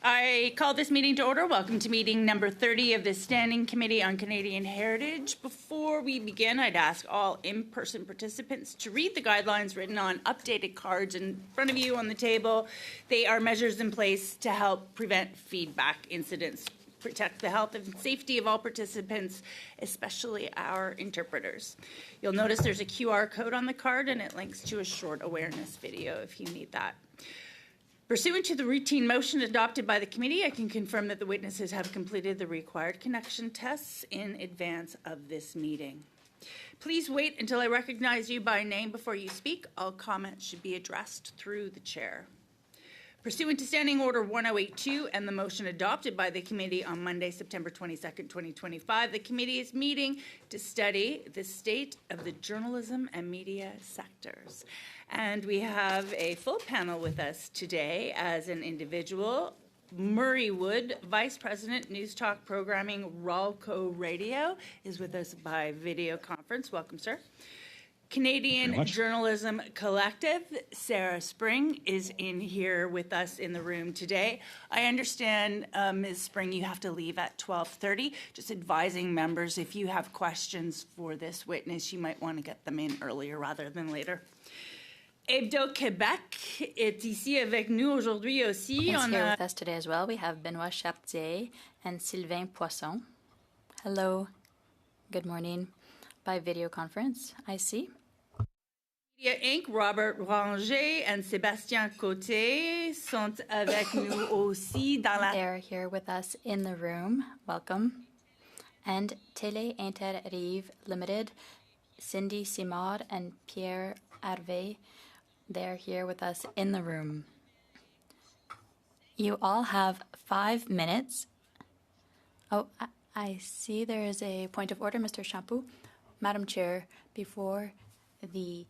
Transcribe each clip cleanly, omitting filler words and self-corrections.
I call this meeting to order. Welcome to meeting number 30 of the Standing Committee on Canadian Heritage. Before we begin, I'd ask all in-person participants to read the guidelines written on updated cards in front of you on the table. They are measures in place to help prevent feedback incidents, protect the health and safety of all participants, especially our interpreters. You'll notice there's a QR code on the card and it links to a short awareness video if you need that. Pursuant to the routine motion adopted by the committee, I can confirm that the witnesses have completed the required connection tests in advance of this meeting. Please wait until I recognize you by name before you speak. All comments should be addressed through the chair. Pursuant to Standing Order 1082 and the motion adopted by the committee on Monday, September 22nd, 2025, the committee is meeting to study the state of the journalism and media sectors. And we have a full panel with us today as an individual. Murray Wood, Vice President, News Talk Programming, Ralco Radio, is with us by video conference. Welcome, sir. Canadian Journalism Collective, Sarah Spring, is in here with us in the room today. I understand, Ms. Spring, you have to leave at 12:30. Just advising members, if you have questions for this witness, you might want to get them in earlier rather than later. Hebdo-Québec est ici avec nous aujourd'hui aussi. It's here with us today as well. We have Benoît Chartier and Sylvain Poisson. Hello. Good morning. By video conference, I see. Media Inc., Robert Ranger and Sébastien Côté sont avec nous aussi dans la... They're here with us in the room. Welcome. And Télé Inter-Rive Limited, Cindy Simard and Pierre Harvey, they're here with us in the room. You all have 5 minutes. Oh, I see there is a point of order, Mr. Champoux. Madam Chair, before the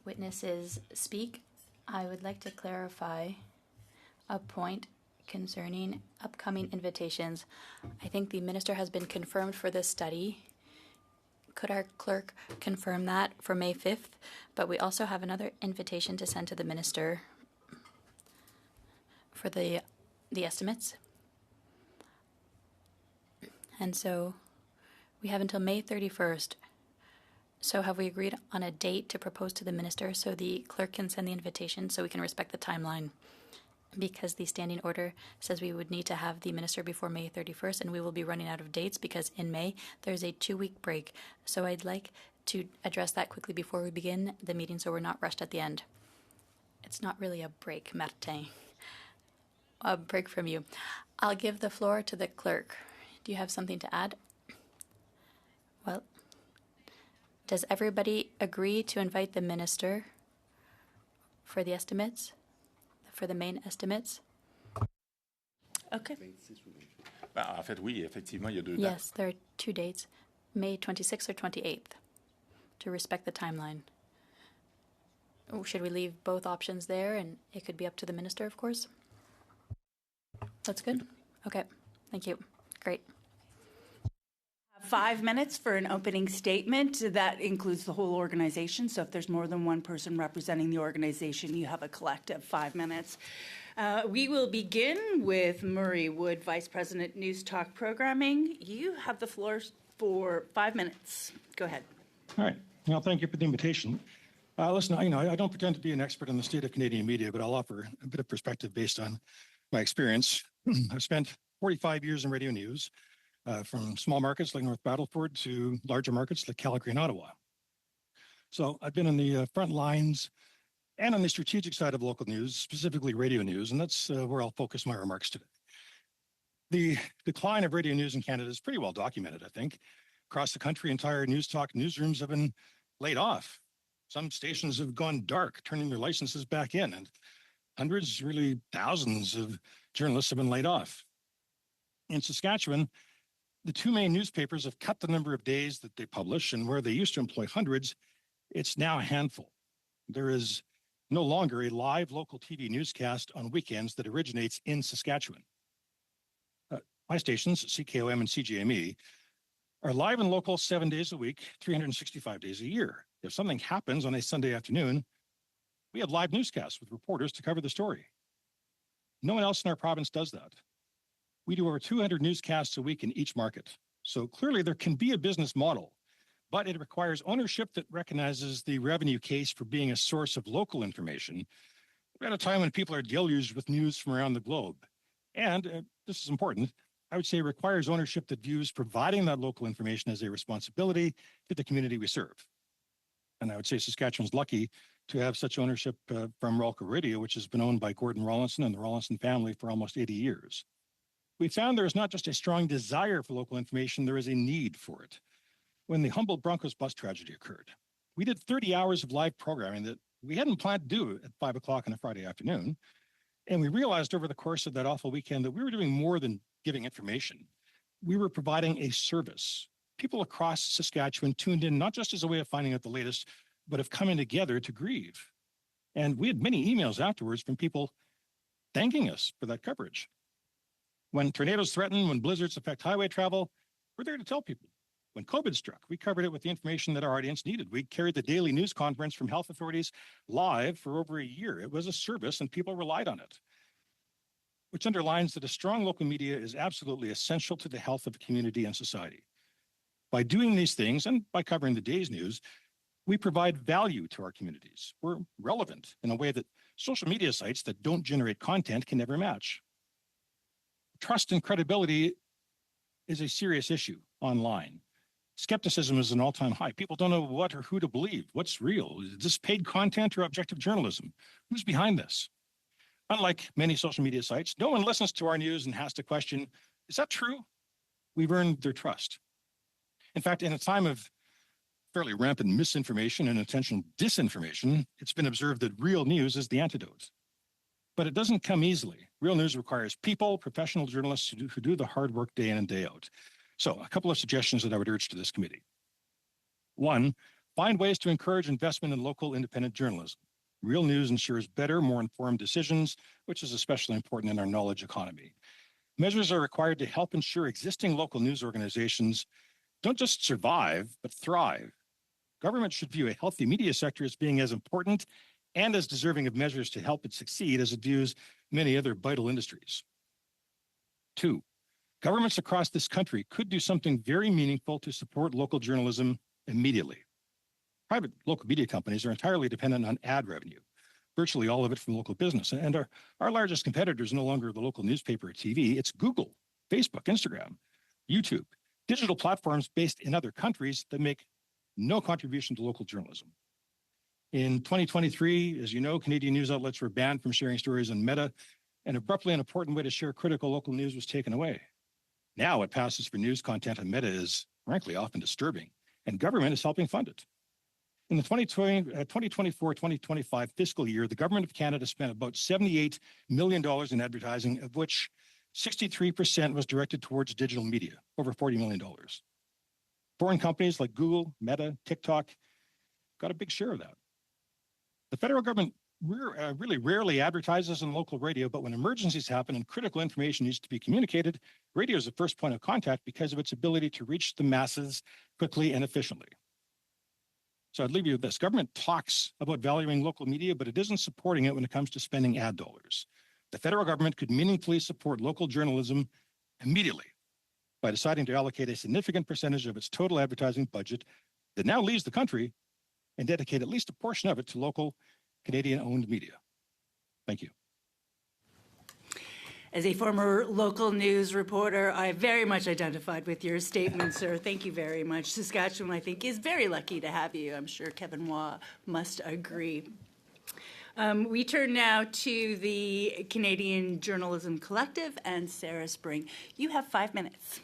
witnesses speak, I would like to clarify a point concerning upcoming invitations. I think the minister has been confirmed for this study. Could our clerk confirm that for May 5th? But we also have another invitation to send to the minister for the estimates. And so we have until May 31st. So have we agreed on a date to propose to the minister so the clerk can send the invitation so we can respect the timeline? Because the standing order says we would need to have the minister before May 31st, and we will be running out of dates because in May there's a 2-week break. So I'd like to address that quickly before we begin the meeting so we're not rushed at the end. It's not really a break, Martin. A break from you. I'll give the floor to the clerk. Do you have something to add? Well, does everybody agree to invite the minister for the estimates? For the main estimates? Okay. En fait, oui, effectivement, il y a deux dates. Yes, there are 2 dates, May 26th or 28th, to respect the timeline. Should we leave both options there, and it could be up to the minister, of course? That's good? Okay, thank you. Great. 5 minutes for an opening statement. That includes the whole organization. So if there's more than one person representing the organization, you have a collective 5 minutes. We will begin with Murray Wood, Vice President, News Talk Programming. You have the floor for 5 minutes. Go ahead. All right. Well, thank you for the invitation. Listen, I don't pretend to be an expert in the state of Canadian media, but I'll offer a bit of perspective based on my experience. I've spent 45 years in radio news. From small markets like North Battleford to larger markets like Calgary and Ottawa. So I've been on the front lines and on the strategic side of local news, specifically radio news, and that's where I'll focus my remarks today. The decline of radio news in Canada is pretty well documented, I think. Across the country, entire news talk newsrooms have been laid off. Some stations have gone dark, turning their licenses back in, and hundreds, really thousands of journalists have been laid off. In Saskatchewan, the 2 main newspapers have cut the number of days that they publish, and where they used to employ hundreds, it's now a handful. There is no longer a live local TV newscast on weekends that originates in Saskatchewan. My stations, CKOM and CGME, are live and local 7 days a week, 365 days a year. If something happens on a Sunday afternoon, we have live newscasts with reporters to cover the story. No one else in our province does that. We do over 200 newscasts a week in each market. So clearly there can be a business model, but it requires ownership that recognizes the revenue case for being a source of local information at a time when people are deluged with news from around the globe. And this is important, I would say it requires ownership that views providing that local information as a responsibility to the community we serve. And I would say Saskatchewan's lucky to have such ownership from Rolco Radio, which has been owned by Gordon Rawlinson and the Rawlinson family for almost 80 years. We found there is not just a strong desire for local information, there is a need for it. When the Humboldt Broncos bus tragedy occurred, we did 30 hours of live programming that we hadn't planned to do at 5 o'clock on a Friday afternoon. And we realized over the course of that awful weekend that we were doing more than giving information. We were providing a service. People across Saskatchewan tuned in not just as a way of finding out the latest, but of coming together to grieve. And we had many emails afterwards from people thanking us for that coverage. When tornadoes threaten, when blizzards affect highway travel, we're there to tell people. When COVID struck, we covered it with the information that our audience needed. We carried the daily news conference from health authorities live for over a year. It was a service and people relied on it, which underlines that a strong local media is absolutely essential to the health of the community and society. By doing these things and by covering the day's news, we provide value to our communities. We're relevant in a way that social media sites that don't generate content can never match. Trust and credibility is a serious issue online. Skepticism is an all-time high. People don't know what or who to believe. What's real? Is this paid content or objective journalism? Who's behind this? Unlike many social media sites, no one listens to our news and has to question, is that true? We've earned their trust. In fact, in a time of fairly rampant misinformation and intentional disinformation, it's been observed that real news is the antidote. But it doesn't come easily. Real news requires people, professional journalists who do the hard work day in and day out. So a couple of suggestions that I would urge to this committee. One, find ways to encourage investment in local independent journalism. Real news ensures better, more informed decisions, which is especially important in our knowledge economy. Measures are required to help ensure existing local news organizations don't just survive, but thrive. Government should view a healthy media sector as being as important and as deserving of measures to help it succeed as it views many other vital industries. Two, governments across this country could do something very meaningful to support local journalism immediately. Private local media companies are entirely dependent on ad revenue, virtually all of it from local business. And our largest competitor is no longer the local newspaper or TV, it's Google, Facebook, Instagram, YouTube, digital platforms based in other countries that make no contribution to local journalism. In 2023, as you know, Canadian news outlets were banned from sharing stories on Meta, and abruptly an important way to share critical local news was taken away. Now what passes for news content on Meta is, frankly, often disturbing, and government is helping fund it. In the 2024-2025 fiscal year, the Government of Canada spent about $78 million in advertising, of which 63% was directed towards digital media, over $40 million. Foreign companies like Google, Meta, TikTok got a big share of that. The federal government really rarely advertises on local radio, but when emergencies happen and critical information needs to be communicated, radio is the first point of contact because of its ability to reach the masses quickly and efficiently. So I'd leave you with this. Government talks about valuing local media, but it isn't supporting it when it comes to spending ad dollars. The federal government could meaningfully support local journalism immediately by deciding to allocate a significant percentage of its total advertising budget that now leaves the country and dedicate at least a portion of it to local Canadian-owned media. Thank you. As a former local news reporter, I very much identified with your statement, sir. Thank you very much. Saskatchewan, I think, is very lucky to have you. I'm sure Kevin Waugh must agree. We turn now to the Canadian Journalism Collective and Sarah Spring. You have 5 minutes.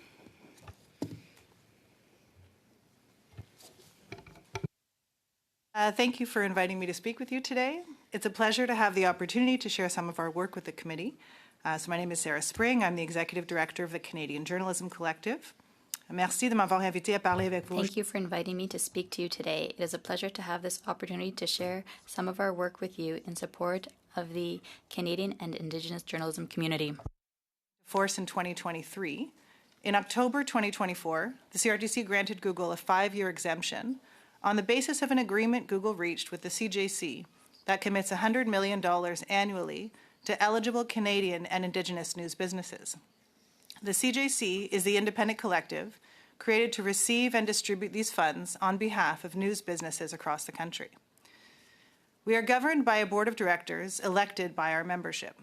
Thank you for inviting me to speak with you today. It's a pleasure to have the opportunity to share some of our work with the committee. So my name is Sarah Spring. I'm the Executive Director of the Canadian Journalism Collective. Merci de m'avoir invité à parler avec vous. Thank you for inviting me to speak to you today. It is a pleasure to have this opportunity to share some of our work with you in support of the Canadian and Indigenous journalism community. Force in 2023. In October 2024, the CRTC granted Google a 5-year exemption on the basis of an agreement Google reached with the CJC that commits $100 million annually to eligible Canadian and Indigenous news businesses. The CJC is the independent collective created to receive and distribute these funds on behalf of news businesses across the country. We are governed by a board of directors elected by our membership.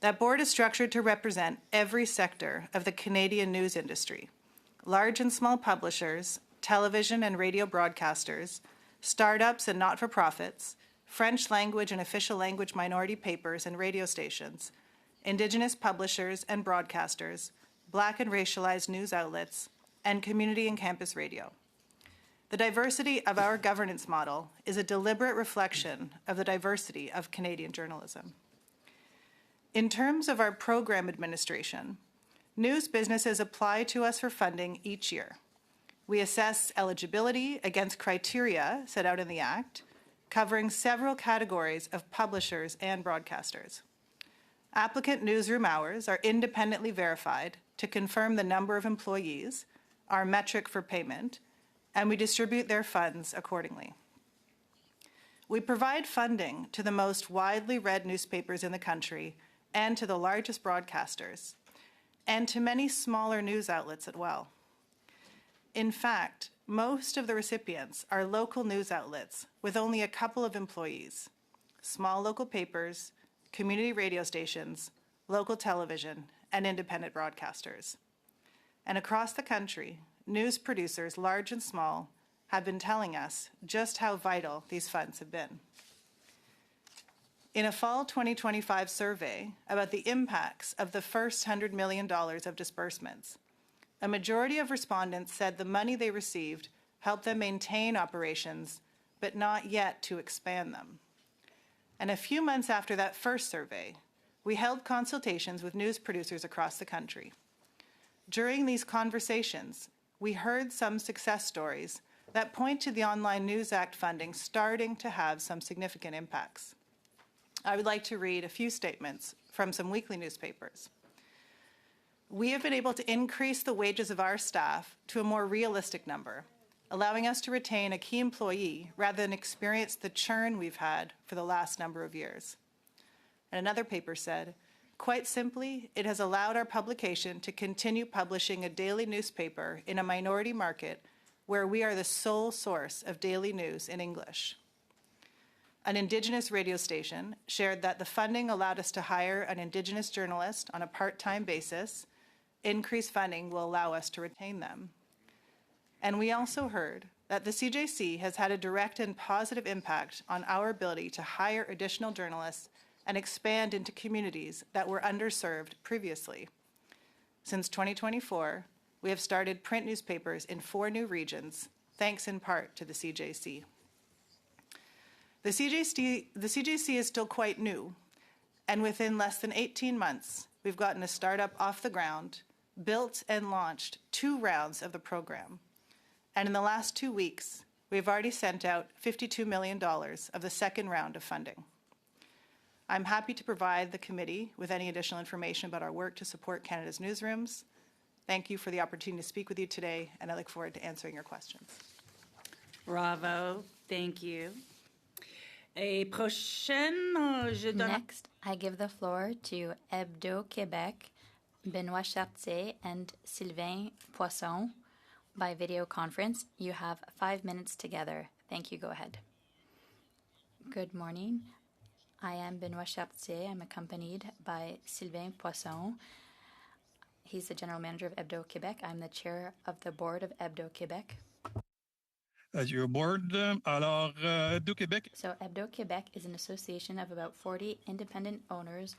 That board is structured to represent every sector of the Canadian news industry, large and small publishers, television and radio broadcasters, startups and not-for-profits, French language and official language minority papers and radio stations, Indigenous publishers and broadcasters, Black and racialized news outlets, and community and campus radio. The diversity of our governance model is a deliberate reflection of the diversity of Canadian journalism. In terms of our program administration, news businesses apply to us for funding each year. We assess eligibility against criteria set out in the Act, covering several categories of publishers and broadcasters. Applicant newsroom hours are independently verified to confirm the number of employees, our metric for payment, and we distribute their funds accordingly. We provide funding to the most widely read newspapers in the country and to the largest broadcasters, and to many smaller news outlets as well. In fact, most of the recipients are local news outlets with only a couple of employees, small local papers, community radio stations, local television, and independent broadcasters. And across the country, news producers, large and small, have been telling us just how vital these funds have been. In a fall 2025 survey about the impacts of the first $100 million of disbursements, a majority of respondents said the money they received helped them maintain operations, but not yet to expand them. And a few months after that first survey, we held consultations with news producers across the country. During these conversations, we heard some success stories that point to the Online News Act funding starting to have some significant impacts. I would like to read a few statements from some weekly newspapers. We have been able to increase the wages of our staff to a more realistic number, allowing us to retain a key employee rather than experience the churn we've had for the last number of years. And another paper said, quite simply, it has allowed our publication to continue publishing a daily newspaper in a minority market where we are the sole source of daily news in English. An Indigenous radio station shared that the funding allowed us to hire an Indigenous journalist on a part-time basis. Increased funding will allow us to retain them. And we also heard that the CJC has had a direct and positive impact on our ability to hire additional journalists and expand into communities that were underserved previously. Since 2024, we have started print newspapers in 4 new regions, thanks in part to the CJC. The CJC is still quite new, and within less than 18 months, we've gotten a startup off the ground, built and launched 2 rounds of the program. And in the last 2 weeks, we've already sent out $52 million of the second round of funding. I'm happy to provide the committee with any additional information about our work to support Canada's newsrooms. Thank you for the opportunity to speak with you today, and I look forward to answering your questions. Bravo. Thank you. Et prochaine, je donne... Next, I give the floor to Hebdo Québec, Benoît Chartier, and Sylvain Poisson by video conference. You have 5 minutes together. Thank you. Go ahead. Good morning. I am Benoît Chartier. I'm accompanied by Sylvain Poisson. He's the general manager of Hebdo Québec. I'm the chair of the board of Hebdo Québec. As your board, alors, Hebdo Québec. So Hebdo Québec is an association of about 40 independent owners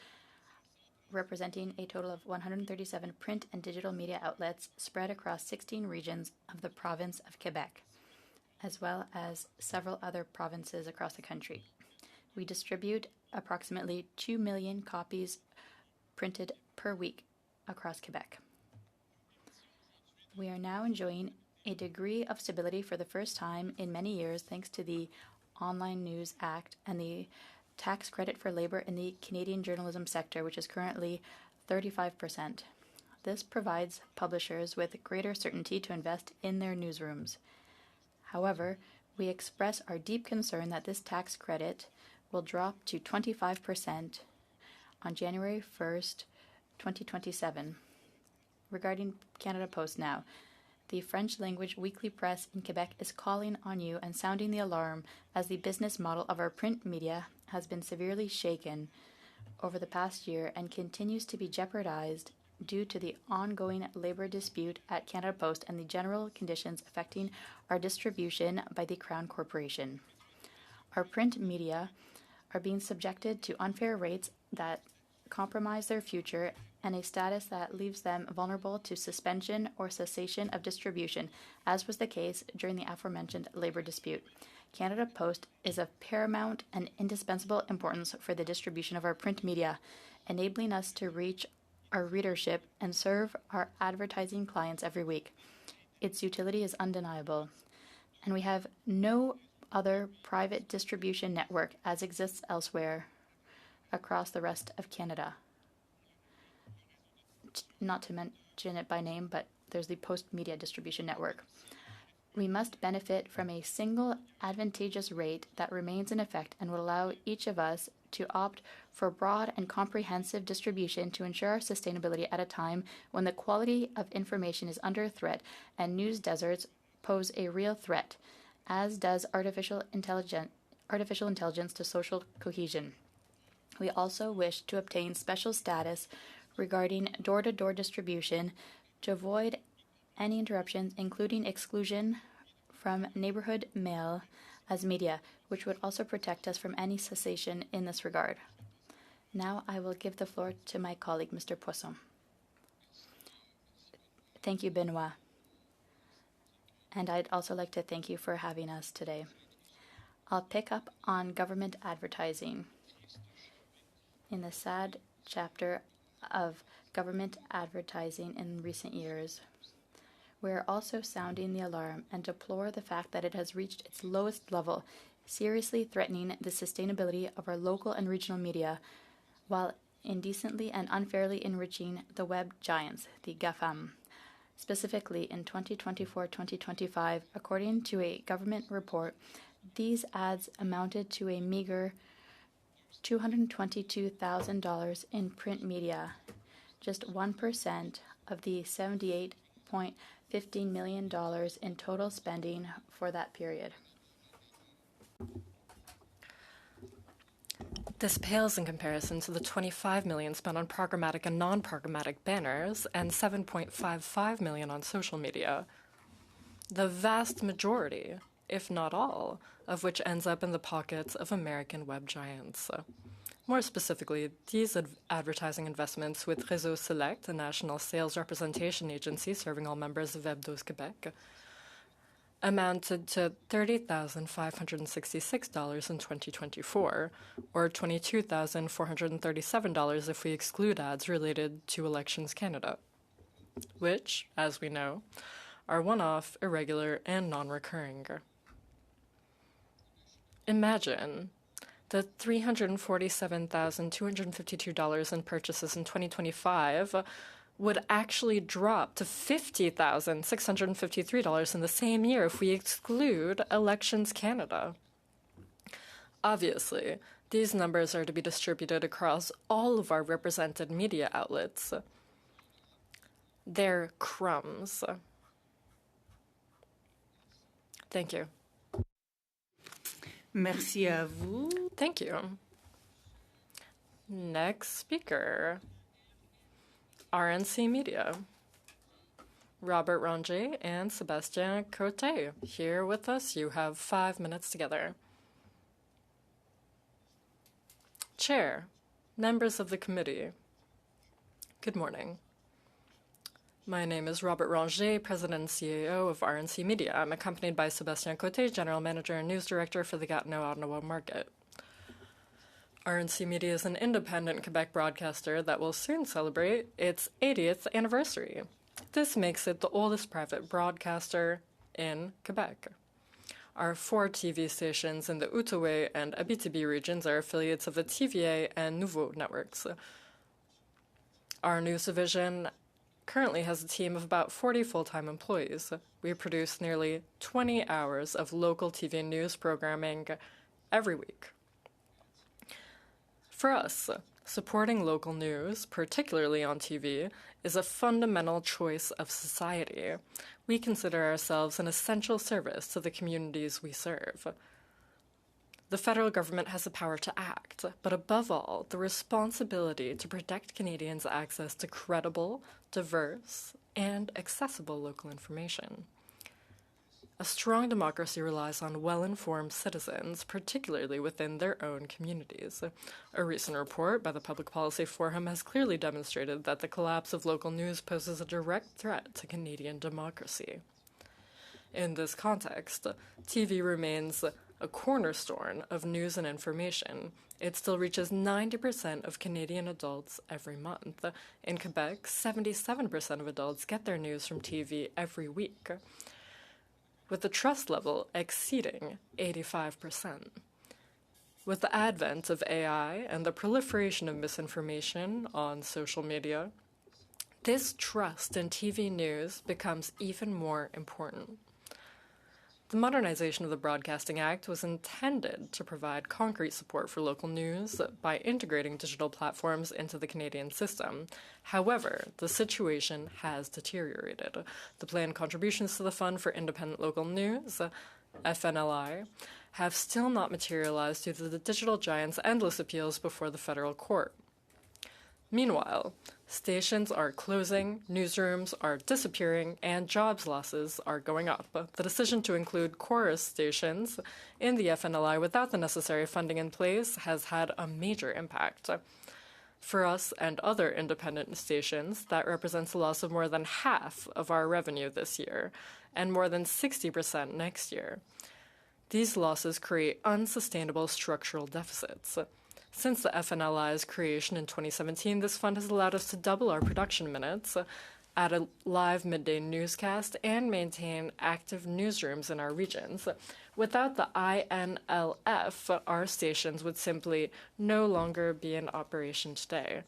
representing a total of 137 print and digital media outlets spread across 16 regions of the province of Quebec, as well as several other provinces across the country. We distribute approximately 2 million copies printed per week across Quebec. We are now enjoying a degree of stability for the first time in many years thanks to the Online News Act and the tax credit for labor in the Canadian journalism sector, which is currently 35%. This provides publishers with greater certainty to invest in their newsrooms. However, we express our deep concern that this tax credit will drop to 25% on January 1st, 2027, regarding Canada Post now. The French-language weekly press in Quebec is calling on you and sounding the alarm as the business model of our print media has been severely shaken over the past year and continues to be jeopardized due to the ongoing labor dispute at Canada Post and the general conditions affecting our distribution by the Crown Corporation. Our print media are being subjected to unfair rates that compromise their future and a status that leaves them vulnerable to suspension or cessation of distribution, as was the case during the aforementioned labor dispute. Canada Post is of paramount and indispensable importance for the distribution of our print media, enabling us to reach our readership and serve our advertising clients every week. Its utility is undeniable, and we have no other private distribution network as exists elsewhere across the rest of Canada. Not to mention it by name, but there's the Post Media Distribution Network. We must benefit from a single advantageous rate that remains in effect and will allow each of us to opt for broad and comprehensive distribution to ensure our sustainability at a time when the quality of information is under threat and news deserts pose a real threat, as does artificial intelligence to social cohesion. We also wish to obtain special status regarding door-to-door distribution to avoid any interruptions, including exclusion from neighborhood mail as media, which would also protect us from any cessation in this regard. Now I will give the floor to my colleague, Mr. Poisson. Thank you, Benoit. And I'd also like to thank you for having us today. I'll pick up on government advertising. In the sad chapter of government advertising in recent years, we are also sounding the alarm and deplore the fact that it has reached its lowest level, seriously threatening the sustainability of our local and regional media, while indecently and unfairly enriching the web giants, the GAFAM. Specifically, in 2024-2025, according to a government report, these ads amounted to a meager $222,000 in print media, just 1% of the $78.15 million in total spending for that period. This pales in comparison to the $25 million spent on programmatic and non-programmatic banners and $7.55 million on social media. The vast majority, if not all, of which ends up in the pockets of American web giants. More specifically, these advertising investments with Réseau Select, a national sales representation agency serving all members of Hebdos Québec, amounted to $30,566 in 2024, or $22,437 if we exclude ads related to Elections Canada, which, as we know, are one-off, irregular, and non-recurring. Imagine the $347,252 in purchases in 2025 would actually drop to $50,653 in the same year if we exclude Elections Canada. Obviously, these numbers are to be distributed across all of our represented media outlets. They're crumbs. Thank you. Merci à vous. Thank you. Next speaker, RNC Media. Robert Ranger and Sébastien Côté, here with us. You have 5 minutes together. Chair, members of the committee, good morning. My name is Robert Ranger, President and CEO of RNC Media. I'm accompanied by Sébastien Côté, General Manager and News Director for the Gatineau-Ottawa market. RNC Media is an independent Quebec broadcaster that will soon celebrate its 80th anniversary. This makes it the oldest private broadcaster in Quebec. Our 4 TV stations in the Outaouais and Abitibi regions are affiliates of the TVA and Nouveau networks. Our news division currently has a team of about 40 full-time employees. We produce nearly 20 hours of local TV news programming every week. For us, Supporting local news, particularly on TV, is a fundamental choice of society. We consider ourselves an essential service to the communities we serve. The federal government has the power to act, but above all, the responsibility to protect Canadians' access to credible, diverse, and accessible local information. A strong democracy relies on well-informed citizens, particularly within their own communities. A recent report by the Public Policy Forum has clearly demonstrated that the collapse of local news poses a direct threat to Canadian democracy. In this context, TV remains a cornerstone of news and information. It still reaches 90% of Canadian adults every month. In Quebec, 77% of adults get their news from TV every week, with the trust level exceeding 85%. With the advent of AI and the proliferation of misinformation on social media, this trust in TV news becomes even more important. The modernization of the Broadcasting Act was intended to provide concrete support for local news by integrating digital platforms into the Canadian system. However, the situation has deteriorated. The planned contributions to the Fund for Independent Local News, FNLI, have still not materialized due to the digital giant's endless appeals before the federal court. Meanwhile, stations are closing, newsrooms are disappearing, and jobs losses are going up. The decision to include chorus stations in the FNLI without the necessary funding in place has had a major impact. For us and other independent stations, that represents a loss of more than half of our revenue this year, and more than 60% next year. These losses create unsustainable structural deficits. Since the FNLI's creation in 2017, this fund has allowed us to double our production minutes, add a live midday newscast, and maintain active newsrooms in our regions. Without the INLF, our stations would simply no longer be in operation today.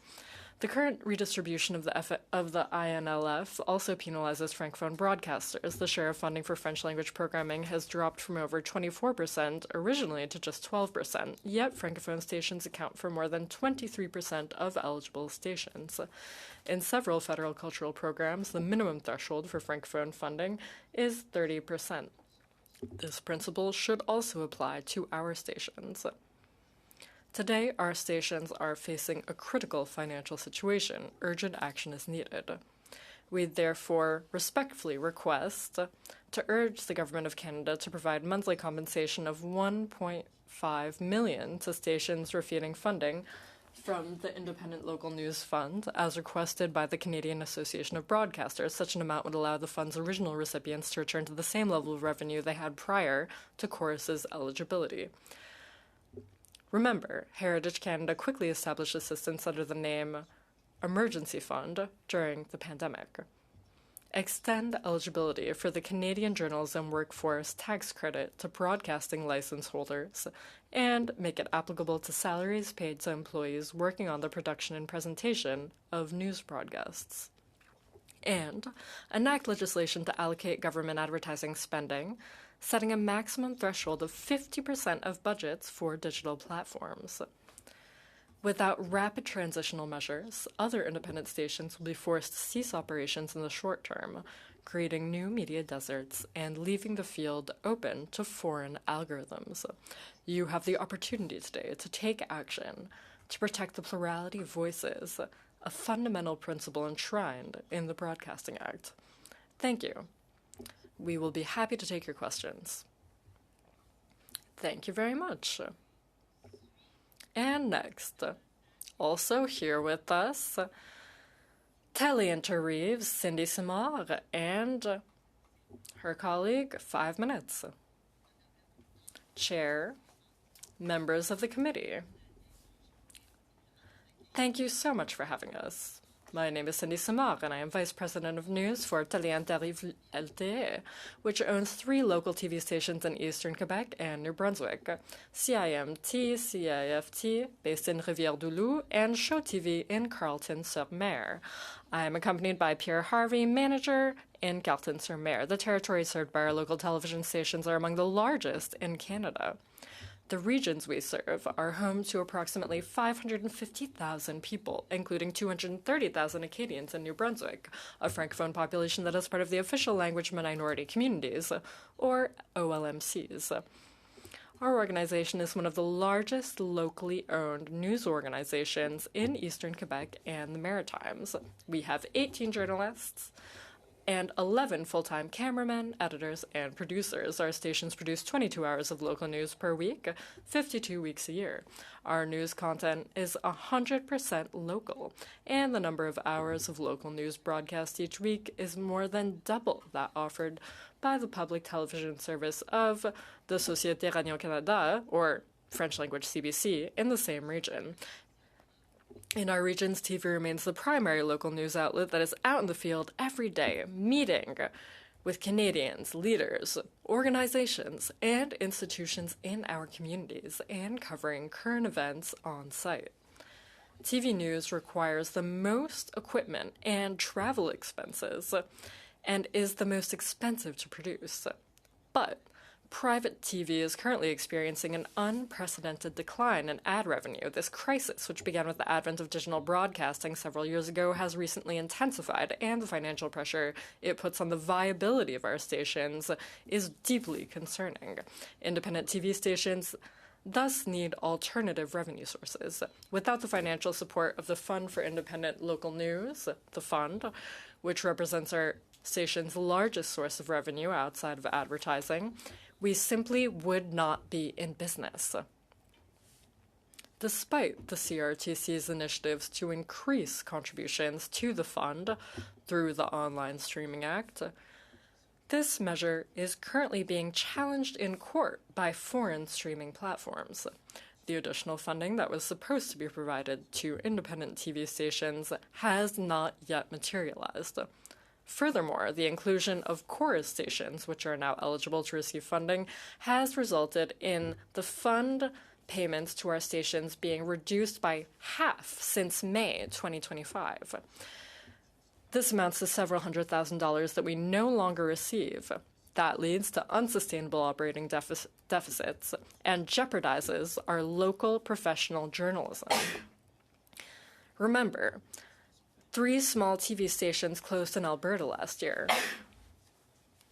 The current redistribution of the INLF also penalizes Francophone broadcasters. The share of funding for French-language programming has dropped from over 24% originally to just 12%, yet Francophone stations account for more than 23% of eligible stations. In several federal cultural programs, the minimum threshold for Francophone funding is 30%. This principle should also apply to our stations. Today, our stations are facing a critical financial situation. Urgent action is needed. We therefore respectfully request to urge the Government of Canada to provide monthly compensation of $1.5 million to stations receiving funding from the Independent Local News Fund, as requested by the Canadian Association of Broadcasters. Such an amount would allow the fund's original recipients to return to the same level of revenue they had prior to Chorus's eligibility. Remember, Heritage Canada quickly established assistance under the name Emergency Fund during the pandemic. Extend eligibility for the Canadian Journalism Workforce Tax Credit to broadcasting license holders, and make it applicable to salaries paid to employees working on the production and presentation of news broadcasts. And enact legislation to allocate government advertising spending, setting a maximum threshold of 50% of budgets for digital platforms. Without rapid transitional measures, other independent stations will be forced to cease operations in the short term, creating new media deserts and leaving the field open to foreign algorithms. You have the opportunity today to take action to protect the plurality of voices, a fundamental principle enshrined in the Broadcasting Act. Thank you. We will be happy to take your questions. Thank you very much. And next, also here with us, Tele-interviews Cindy Simard and her colleague, 5 minutes. Chair, members of the committee, thank you so much for having us. My name is Cindy Simard, and I am Vice President of News for Tele-interviews LTE, which owns 3 local TV stations in eastern Quebec and New Brunswick, CIMT, CIFT, based in Rivière-du-Loup, and Show TV in Carleton-sur-Mer. I am accompanied by Pierre Harvey, manager in Carleton-sur-Mer. The territories served by our local television stations are among the largest in Canada. The regions we serve are home to approximately 550,000 people, including 230,000 Acadians in New Brunswick, a Francophone population that is part of the official language minority communities, or OLMCs. Our organization is one of the largest locally owned news organizations in Eastern Quebec and the Maritimes. We have 18 journalists and 11 full-time cameramen, editors, and producers. Our stations produce 22 hours of local news per week, 52 weeks a year. Our news content is 100% local, and the number of hours of local news broadcast each week is more than double that offered by the public television service of the Société Radio-Canada, or French language CBC, in the same region. In our regions, TV remains the primary local news outlet that is out in the field every day, meeting with Canadians, leaders, organizations, and institutions in our communities, and covering current events on site. TV news requires the most equipment and travel expenses, and is the most expensive to produce. But private TV is currently experiencing an unprecedented decline in ad revenue. This crisis, which began with the advent of digital broadcasting several years ago, has recently intensified, and the financial pressure it puts on the viability of our stations is deeply concerning. Independent TV stations thus need alternative revenue sources. Without the financial support of the Fund for Independent Local News, the Fund, which represents our station's largest source of revenue outside of advertising, we simply would not be in business. Despite the CRTC's initiatives to increase contributions to the fund through the Online Streaming Act, this measure is currently being challenged in court by foreign streaming platforms. The additional funding that was supposed to be provided to independent TV stations has not yet materialized. Furthermore, the inclusion of chorus stations, which are now eligible to receive funding, has resulted in the fund payments to our stations being reduced by half since May 2025. This amounts to several $100,000 that we no longer receive. That leads to unsustainable operating deficits and jeopardizes our local professional journalism. Remember, 3 small TV stations closed in Alberta last year,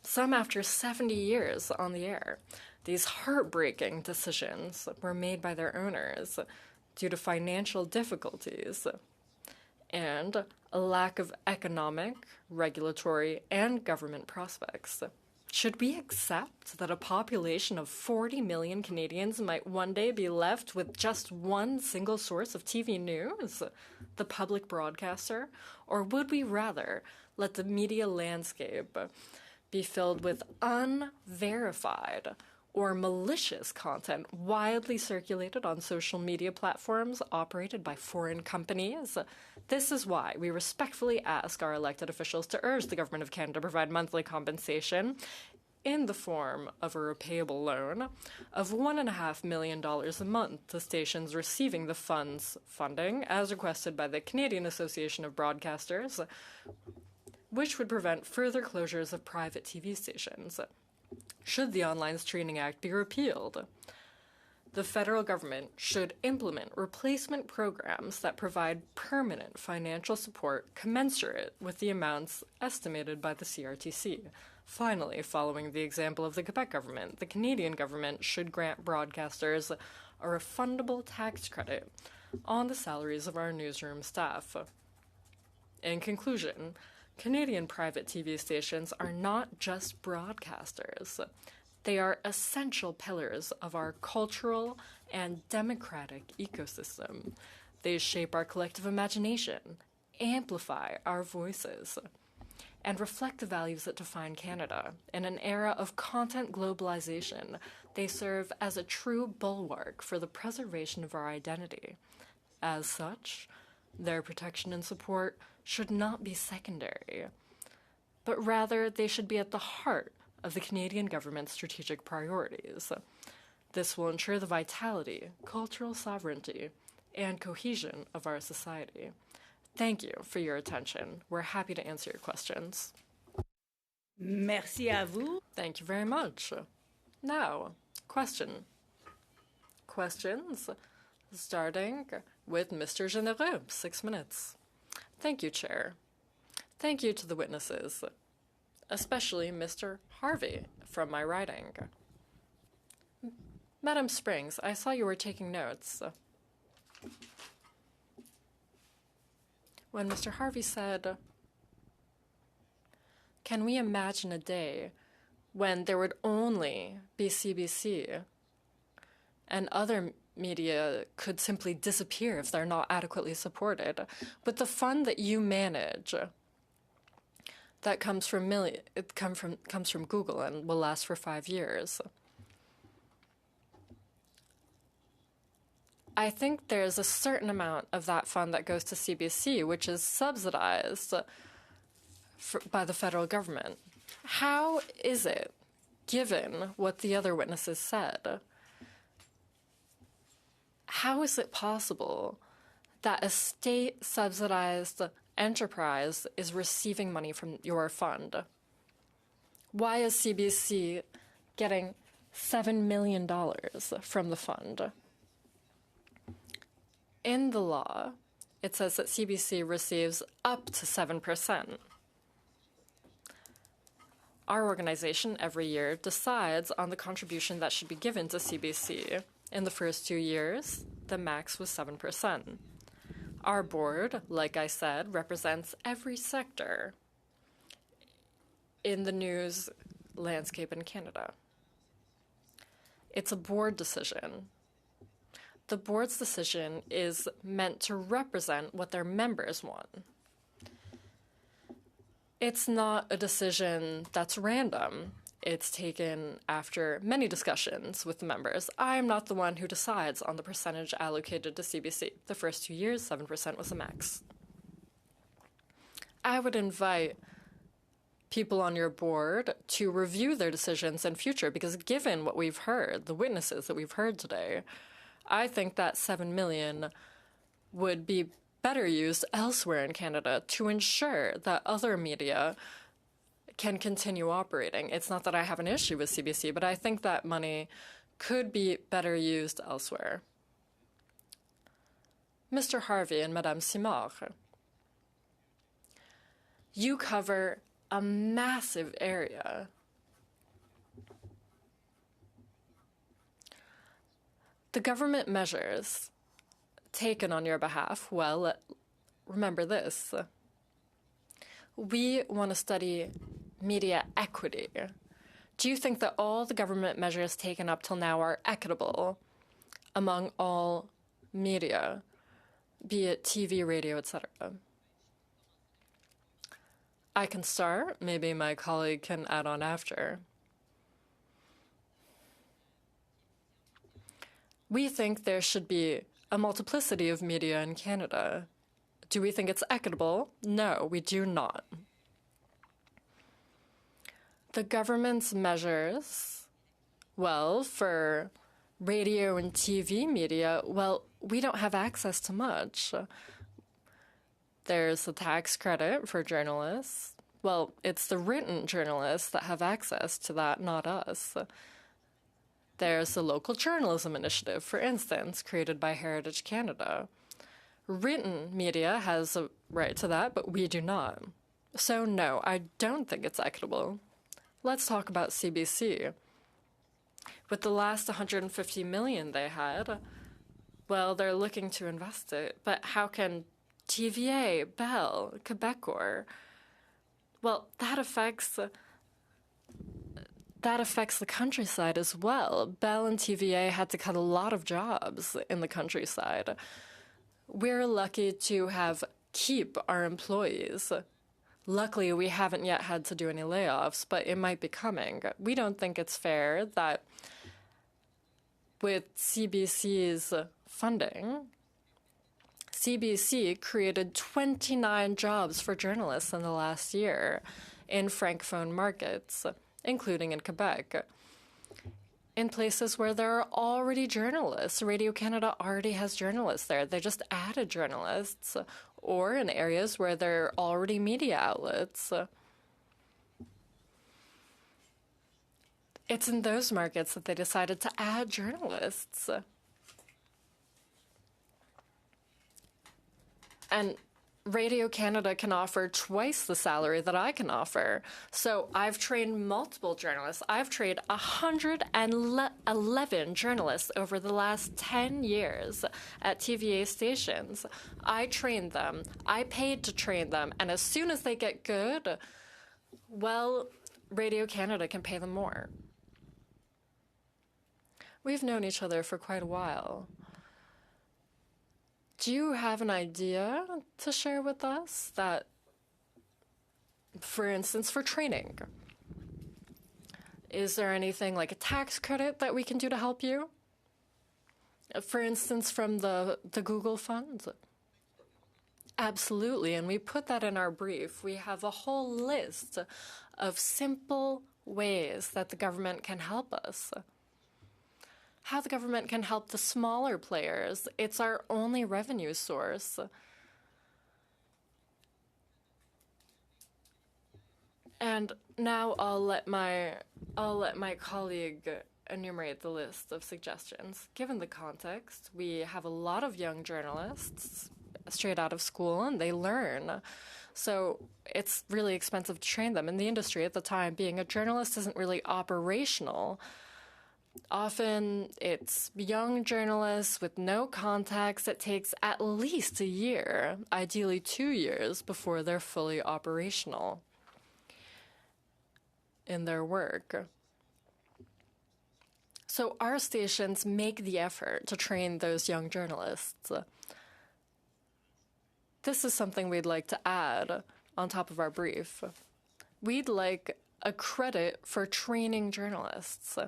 some after 70 years on the air. These heartbreaking decisions were made by their owners due to financial difficulties and a lack of economic, regulatory, and government prospects. Should we accept that a population of 40 million Canadians might one day be left with just one single source of TV news, the public broadcaster? Or would we rather let the media landscape be filled with unverified or malicious content widely circulated on social media platforms operated by foreign companies? This is why we respectfully ask our elected officials to urge the Government of Canada to provide monthly compensation in the form of a repayable loan of $1.5 million a month to stations receiving the fund's funding, as requested by the Canadian Association of Broadcasters, which would prevent further closures of private TV stations should the Online Streaming Act be repealed. The federal government should implement replacement programs that provide permanent financial support commensurate with the amounts estimated by the CRTC. Finally, following the example of the Quebec government, the Canadian government should grant broadcasters a refundable tax credit on the salaries of our newsroom staff. In conclusion, Canadian private TV stations are not just broadcasters. They are essential pillars of our cultural and democratic ecosystem. They shape our collective imagination, amplify our voices, and reflect the values that define Canada. In an era of content globalization, they serve as a true bulwark for the preservation of our identity. As such, their protection and support should not be secondary, but rather they should be at the heart of the Canadian government's strategic priorities. This will ensure the vitality, cultural sovereignty, and cohesion of our society. Thank you for your attention. We're happy to answer your questions. Merci à vous. Thank you very much. Now, question. questions, starting with Mr. Généreux, 6 minutes. Thank you, Chair. Thank you to the witnesses, especially Mr. Harvey from my riding. Madam Springs, I saw you were taking notes. When Mr. Harvey said, "Can we imagine a day when there would only be CBC and other media could simply disappear if they're not adequately supported? With the fund that you manage, that comes from Google and will last for 5 years. I think there's a certain amount of that fund that goes to CBC, which is subsidized by the federal government. How is it, given what the other witnesses said, how is it possible that a state-subsidized enterprise is receiving money from your fund? Why is CBC getting $7 million from the fund? In the law, it says that CBC receives up to 7%. Our organization every year decides on the contribution that should be given to CBC. In the first 2 years, the max was 7%. Our board, like I said, represents every sector in the news landscape in Canada. It's a board decision. The board's decision is meant to represent what their members want. It's not a decision that's random. It's taken after many discussions with the members. I'm not the one who decides on the percentage allocated to CBC. The first 2 years, 7% was the max. I would invite people on your board to review their decisions in future, because given what we've heard, the witnesses that we've heard today, I think that $7 million would be better used elsewhere in Canada to ensure that other media can continue operating. It's not that I have an issue with CBC, but I think that money could be better used elsewhere. Mr. Harvey and Madame Simard, you cover a massive area. The government measures taken on your behalf, well, remember this. We want to study media equity. Do you think that all the government measures taken up till now are equitable among all media, be it TV, radio, etc.? I can start. Maybe my colleague can add on after. We think there should be a multiplicity of media in Canada. Do we think it's equitable? No, we do not. The government's measures, well, for radio and TV media, well, we don't have access to much. There's a tax credit for journalists. Well, it's the written journalists that have access to that, not us. There's the Local Journalism Initiative, for instance, created by Heritage Canada. Written media has a right to that, but we do not. So no, I don't think it's equitable. Let's talk about CBC. With the last $150 million they had, well, they're looking to invest it, but how can TVA, Bell, Quebecor, well, that affects the countryside as well. Bell and TVA had to cut a lot of jobs in the countryside. We're lucky to keep our employees. Luckily, we haven't yet had to do any layoffs, but it might be coming. We don't think it's fair that with CBC's funding, CBC created 29 jobs for journalists in the last year in francophone markets, including in Quebec. In places where there are already journalists. Radio Canada already has journalists there. They just added journalists, or in areas where there are already media outlets. It's in those markets that they decided to add journalists. And Radio Canada can offer twice the salary that I can offer. So I've trained multiple journalists. I've trained 111 journalists over the last 10 years at TVA stations. I trained them. I paid to train them. And as soon as they get good, well, Radio Canada can pay them more. We've known each other for quite a while. Do you have an idea to share with us that, for instance, for training, is there anything like a tax credit that we can do to help you? For instance, from the Google funds? Absolutely, and we put that in our brief. We have a whole list of simple ways that the government can help us. How the government can help the smaller players. It's our only revenue source. And now I'll let my colleague enumerate the list of suggestions. Given the context, we have a lot of young journalists straight out of school, and they learn. So it's really expensive to train them. In the industry at the time, being a journalist isn't really operational. Often it's young journalists with no contacts. It takes at least a year, ideally 2 years, before they're fully operational in their work. So our stations make the effort to train those young journalists. This is something we'd like to add on top of our brief. We'd like a credit for training journalists.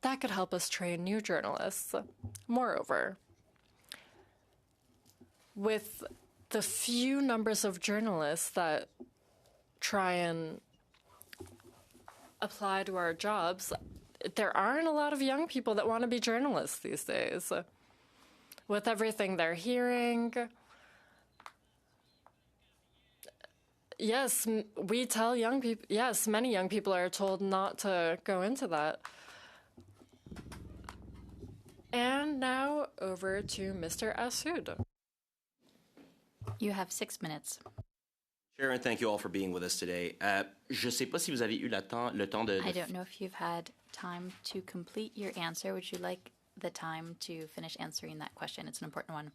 That could help us train new journalists. Moreover, with the few numbers of journalists that try and apply to our jobs, there aren't a lot of young people that want to be journalists these days. With everything they're hearing, yes, we tell young people, yes, many young people are told not to go into that. And now over to Mr. Assoud. You have 6 minutes. Sharon, thank you all for being with us today. Je sais pas si vous avez eu le temps de... I don't know if you've had time to complete your answer. Would you like the time to finish answering that question? It's an important one.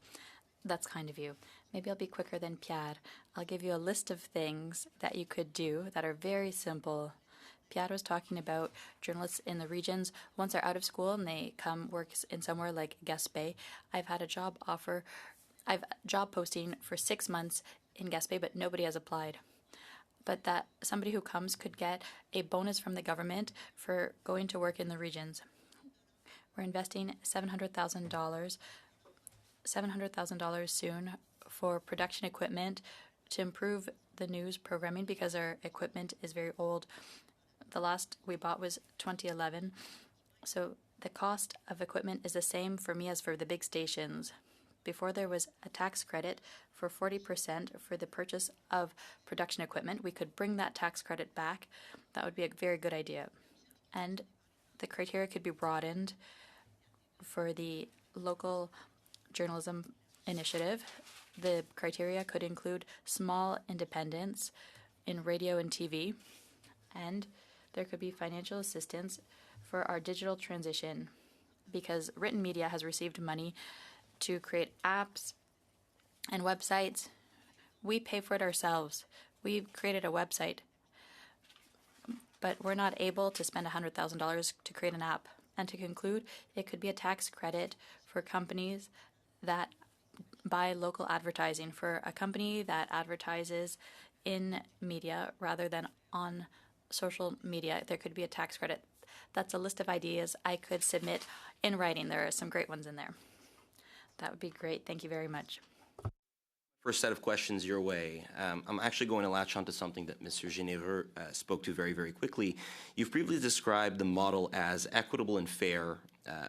That's kind of you. Maybe I'll be quicker than Pierre. I'll give you a list of things that you could do that are very simple. Pierre was talking about journalists in the regions. Once they're out of school and they come work in somewhere like Gaspé, I've had a job posting for 6 months in Gaspé, but nobody has applied. But that somebody who comes could get a bonus from the government for going to work in the regions. We're investing $700,000 soon for production equipment to improve the news programming because our equipment is very old. The last we bought was 2011. So the cost of equipment is the same for me as for the big stations. Before there was a tax credit for 40% for the purchase of production equipment. We could bring that tax credit back. That would be a very good idea. And the criteria could be broadened for the local journalism initiative. The criteria could include small independents in radio and TV, and there could be financial assistance for our digital transition because written media has received money to create apps and websites. We pay for it ourselves. We've created a website, but we're not able to spend $100,000 to create an app. And to conclude, it could be a tax credit for companies that buy local advertising. For a company that advertises in media rather than on social media, there could be a tax credit. That's a list of ideas I could submit in writing. There are some great ones in there. That would be great. Thank you very much. First set of questions your way. I'm actually going to latch onto something that Mr. Généreux spoke to very, very quickly. You've previously described the model as equitable and fair,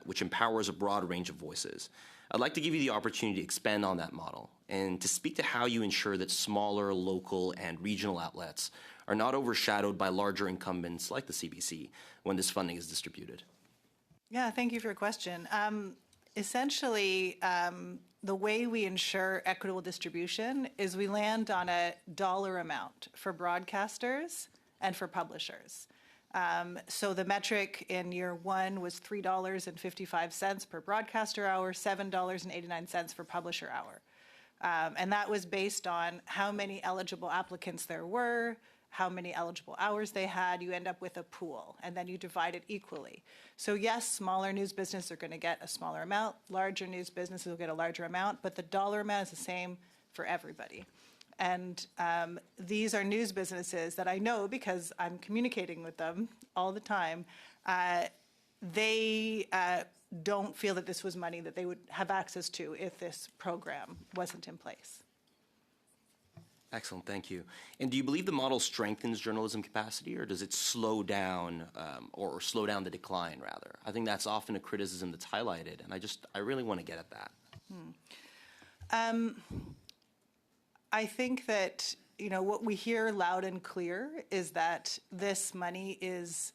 which empowers a broad range of voices. I'd like to give you the opportunity to expand on that model and to speak to how you ensure that smaller, local, and regional outlets are not overshadowed by larger incumbents like the CBC when this funding is distributed. Yeah, thank you for your question. Essentially, the way we ensure equitable distribution is we land on a dollar amount for broadcasters and for publishers. So the metric in year one was $3.55 per broadcaster hour, $7.89 for publisher hour. And that was based on how many eligible applicants there were, how many eligible hours they had. You end up with a pool, and then you divide it equally. So yes, smaller news businesses are going to get a smaller amount, larger news businesses will get a larger amount, but the dollar amount is the same for everybody. And these are news businesses that I know because I'm communicating with them all the time. They don't feel that this was money that they would have access to if this program wasn't in place. Excellent, thank you. And do you believe the model strengthens journalism capacity, or does it slow down, or slow down the decline, rather? I think that's often a criticism that's highlighted, and I really want to get at that. I think that, what we hear loud and clear is that this money is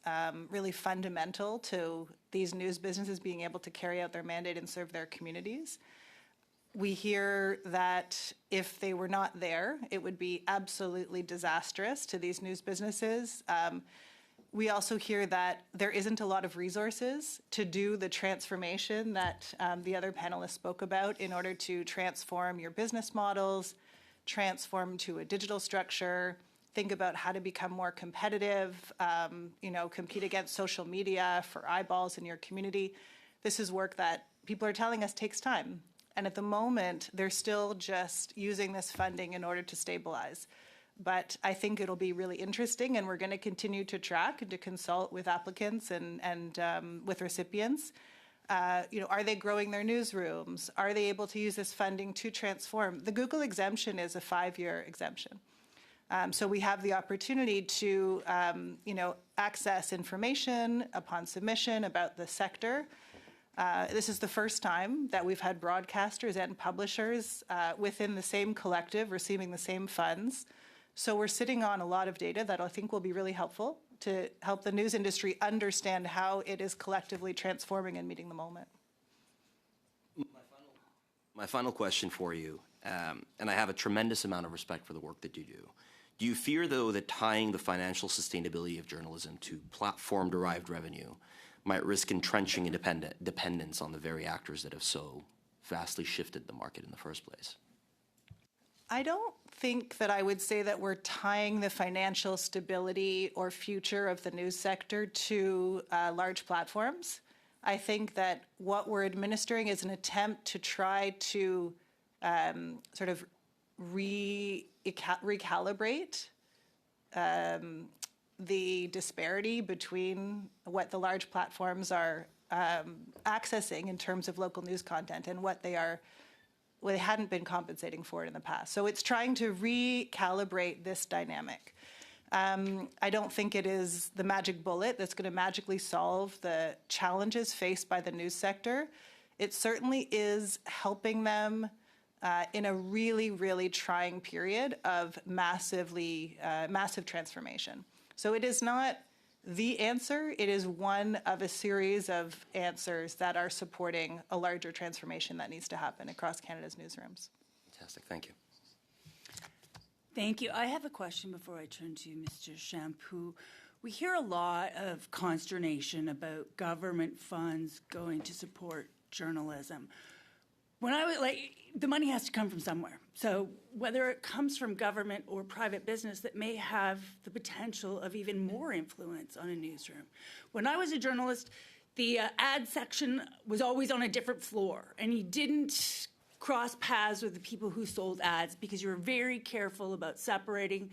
really fundamental to these news businesses being able to carry out their mandate and serve their communities. We hear that if they were not there, it would be absolutely disastrous to these news businesses. We also hear that there isn't a lot of resources to do the transformation that the other panelists spoke about in order to transform your business models, transform to a digital structure, think about how to become more competitive, compete against social media for eyeballs in your community. This is work that people are telling us takes time. And at the moment, they're still just using this funding in order to stabilize. But I think it'll be really interesting, and we're going to continue to track and to consult with applicants and with recipients. Are they growing their newsrooms? Are they able to use this funding to transform? The Google exemption is a 5-year exemption. So we have the opportunity to, access information upon submission about the sector. This is the first time that we've had broadcasters and publishers within the same collective receiving the same funds. So we're sitting on a lot of data that I think will be really helpful to help the news industry understand how it is collectively transforming and meeting the moment. My final question for you, and I have a tremendous amount of respect for the work that you do. Do you fear, though, that tying the financial sustainability of journalism to platform-derived revenue might risk entrenching dependence on the very actors that have so vastly shifted the market in the first place? I don't think that I would say that we're tying the financial stability or future of the news sector to large platforms. I think that what we're administering is an attempt to try to sort of recalibrate the disparity between what the large platforms are accessing in terms of local news content and what they hadn't been compensating for it in the past. So it's trying to recalibrate this dynamic. I don't think it is the magic bullet that's going to magically solve the challenges faced by the news sector. It certainly is helping them in a really, really trying period of massive transformation. So it is not the answer. It is one of a series of answers that are supporting a larger transformation that needs to happen across Canada's newsrooms. Fantastic. Thank you. Thank you. I have a question before I turn to Mr. Champoux. We hear a lot of consternation about government funds going to support journalism. The money has to come from somewhere. So whether it comes from government or private business that may have the potential of even more influence on a newsroom. When I was a journalist, the ad section was always on a different floor, and you didn't cross paths with the people who sold ads because you were very careful about separating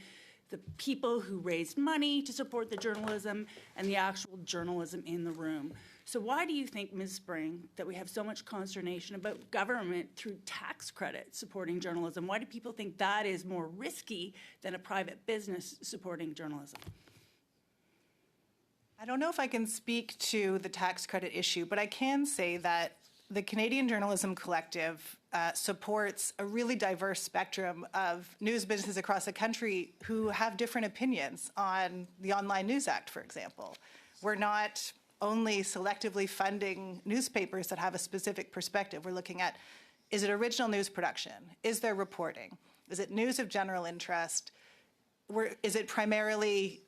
the people who raised money to support the journalism and the actual journalism in the room. So why do you think, Ms. Spring, that we have so much consternation about government through tax credits supporting journalism? Why do people think that is more risky than a private business supporting journalism? I don't know if I can speak to the tax credit issue, but I can say that the Canadian Journalism Collective supports a really diverse spectrum of news businesses across the country who have different opinions on the Online News Act, for example. We're not only selectively funding newspapers that have a specific perspective. We're looking at Is it original news production? Is there reporting? Is it news of general interest? Is it primarily,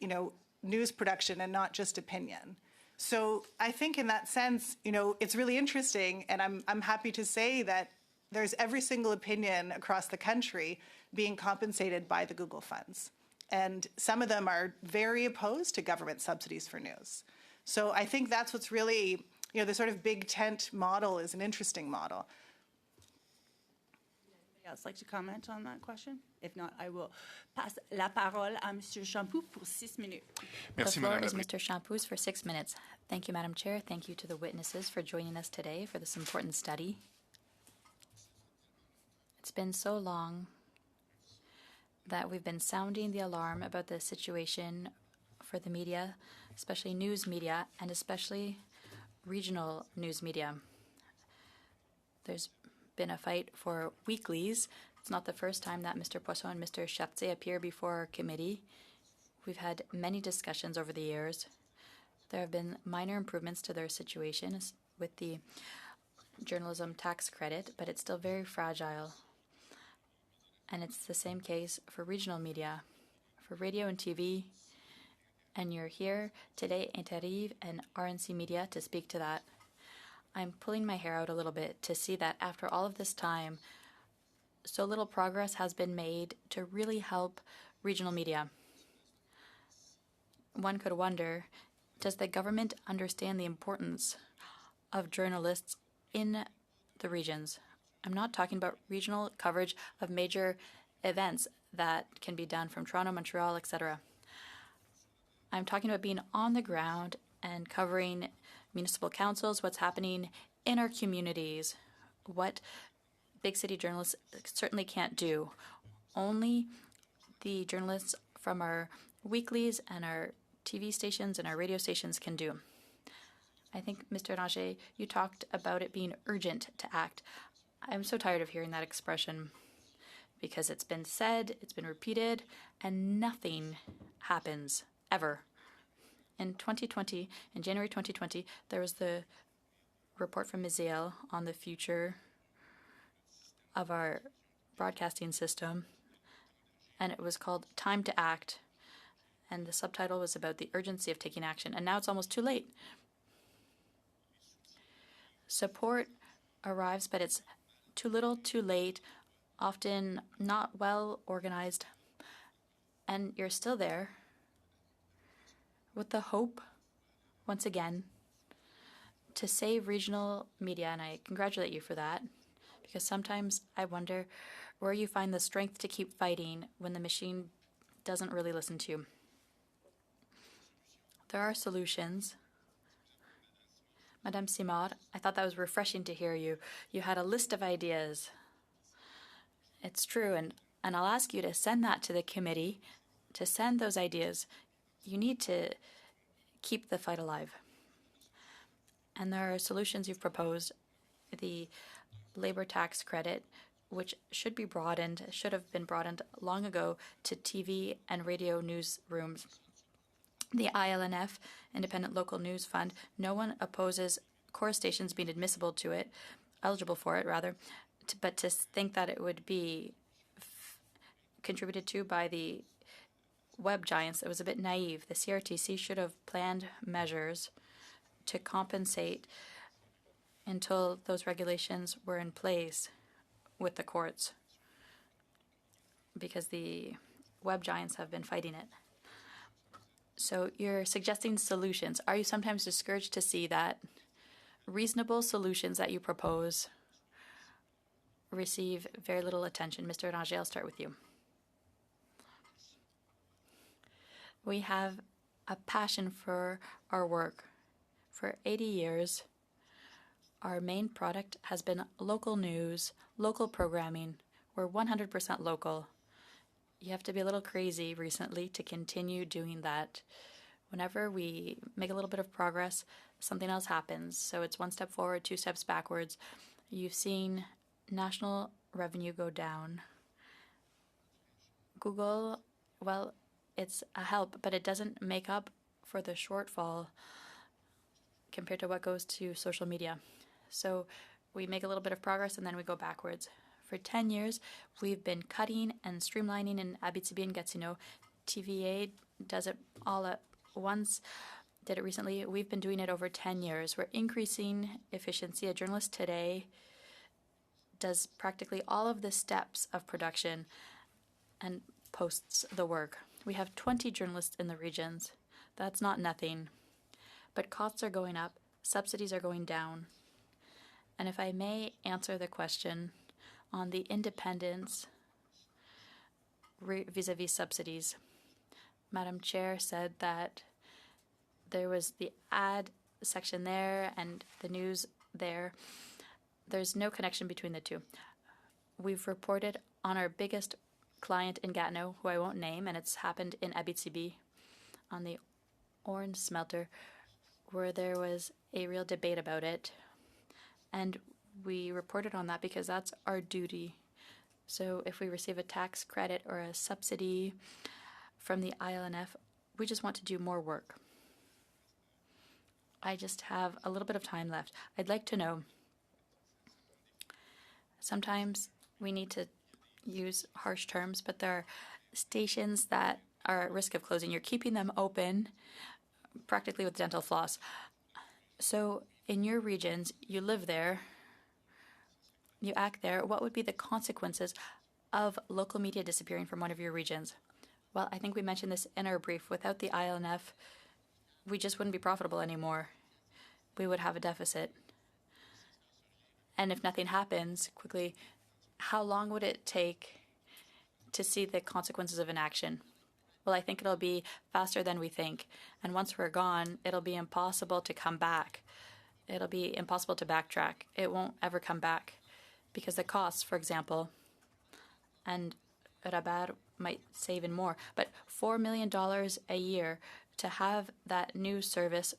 news production and not just opinion? So I think in that sense, it's really interesting, and I'm happy to say that there's every single opinion across the country being compensated by the Google funds. And some of them are very opposed to government subsidies for news. So I think that's what's really, the sort of big tent model is an interesting model. Anybody else like to comment on that question? If not, I will pass la parole à Monsieur Champoux pour 6 minutes. The Merci, floor Madame is la Mr. Champoux for 6 minutes. Thank you, Madam Chair. Thank you to the witnesses for joining us today for this important study. It's been so long that we've been sounding the alarm about the situation for the media, especially news media, and especially regional news media. There's been a fight for weeklies. It's not the first time that Mr. Poisson and Mr. Chartier appear before our committee. We've had many discussions over the years. There have been minor improvements to their situation with the journalism tax credit, but it's still very fragile. And it's the same case for regional media, for radio and TV. And you're here today, Interive and RNC Media, to speak to that. I'm pulling my hair out a little bit to see that after all of this time, so little progress has been made to really help regional media. One could wonder, does the government understand the importance of journalists in the regions? I'm not talking about regional coverage of major events that can be done from Toronto, Montreal, etc. I'm talking about being on the ground and covering municipal councils, what's happening in our communities, what big city journalists certainly can't do. Only the journalists from our weeklies and our TV stations and our radio stations can do. I think, Mr. Ranger, you talked about it being urgent to act. I'm so tired of hearing that expression because it's been said, it's been repeated, and nothing happens, ever. In 2020, in January 2020, there was the report from Miziel on the future of our broadcasting system, and it was called Time to Act, and the subtitle was about the urgency of taking action, and now it's almost too late. Support arrives, but it's too little, too late, often not well organized, and you're still there with the hope, once again, to save regional media, and I congratulate you for that, because sometimes I wonder where you find the strength to keep fighting when the machine doesn't really listen to you. There are solutions. Madame Simard, I thought that was refreshing to hear you. You had a list of ideas. It's true, and I'll ask you to send that to the committee, to send those ideas. You need to keep the fight alive. And there are solutions you've proposed. The labor tax credit, which should be broadened, should have been broadened long ago to TV and radio newsrooms. The ILNF, Independent Local News Fund, no one opposes core stations being admissible to it, eligible for it rather, but to think that it would be contributed to by the web giants, it was a bit naive. The CRTC should have planned measures to compensate until those regulations were in place with the courts, because the web giants have been fighting it. So you're suggesting solutions. Are you sometimes discouraged to see that reasonable solutions that you propose receive very little attention? Mr. Ranger, I'll start with you. We have a passion for our work. For 80 years, our main product has been local news, local programming. We're 100% local. You have to be a little crazy recently to continue doing that. Whenever we make a little bit of progress, something else happens. So it's one step forward, two steps backwards. You've seen national revenue go down. Google, well, it's a help, but it doesn't make up for the shortfall compared to what goes to social media. So we make a little bit of progress and then we go backwards. For 10 years, we've been cutting and streamlining in Abitibi and Gatineau. TVA does it all at once, did it recently. We've been doing it over 10 years. We're increasing efficiency. A journalist today does practically all of the steps of production and posts the work. We have 20 journalists in the regions. That's not nothing. But costs are going up, subsidies are going down. And if I may answer the question on the independence vis-a-vis subsidies, Madam Chair said that there was the ad section there and the news there. There's no connection between the two. We've reported on our biggest client in Gatineau, who I won't name, and it's happened in Abitibi on the orange smelter, where there was a real debate about it. And we reported on that because that's our duty. So if we receive a tax credit or a subsidy from the ILNF, we just want to do more work. I just have a little bit of time left. I'd like to know, sometimes we need to use harsh terms, but there are stations that are at risk of closing. You're keeping them open practically with dental floss. So in your regions, you live there, you act there, what would be the consequences of local media disappearing from one of your regions? Well, I think we mentioned this in our brief. Without the ILNF, we just wouldn't be profitable anymore. We would have a deficit. And if nothing happens quickly, how long would it take to see the consequences of inaction? Well, I think it'll be faster than we think. And once we're gone, it'll be impossible to come back. It'll be impossible to backtrack. It won't ever come back because the costs, for example, and Rabat might say even more, but $4 million a year to have that news service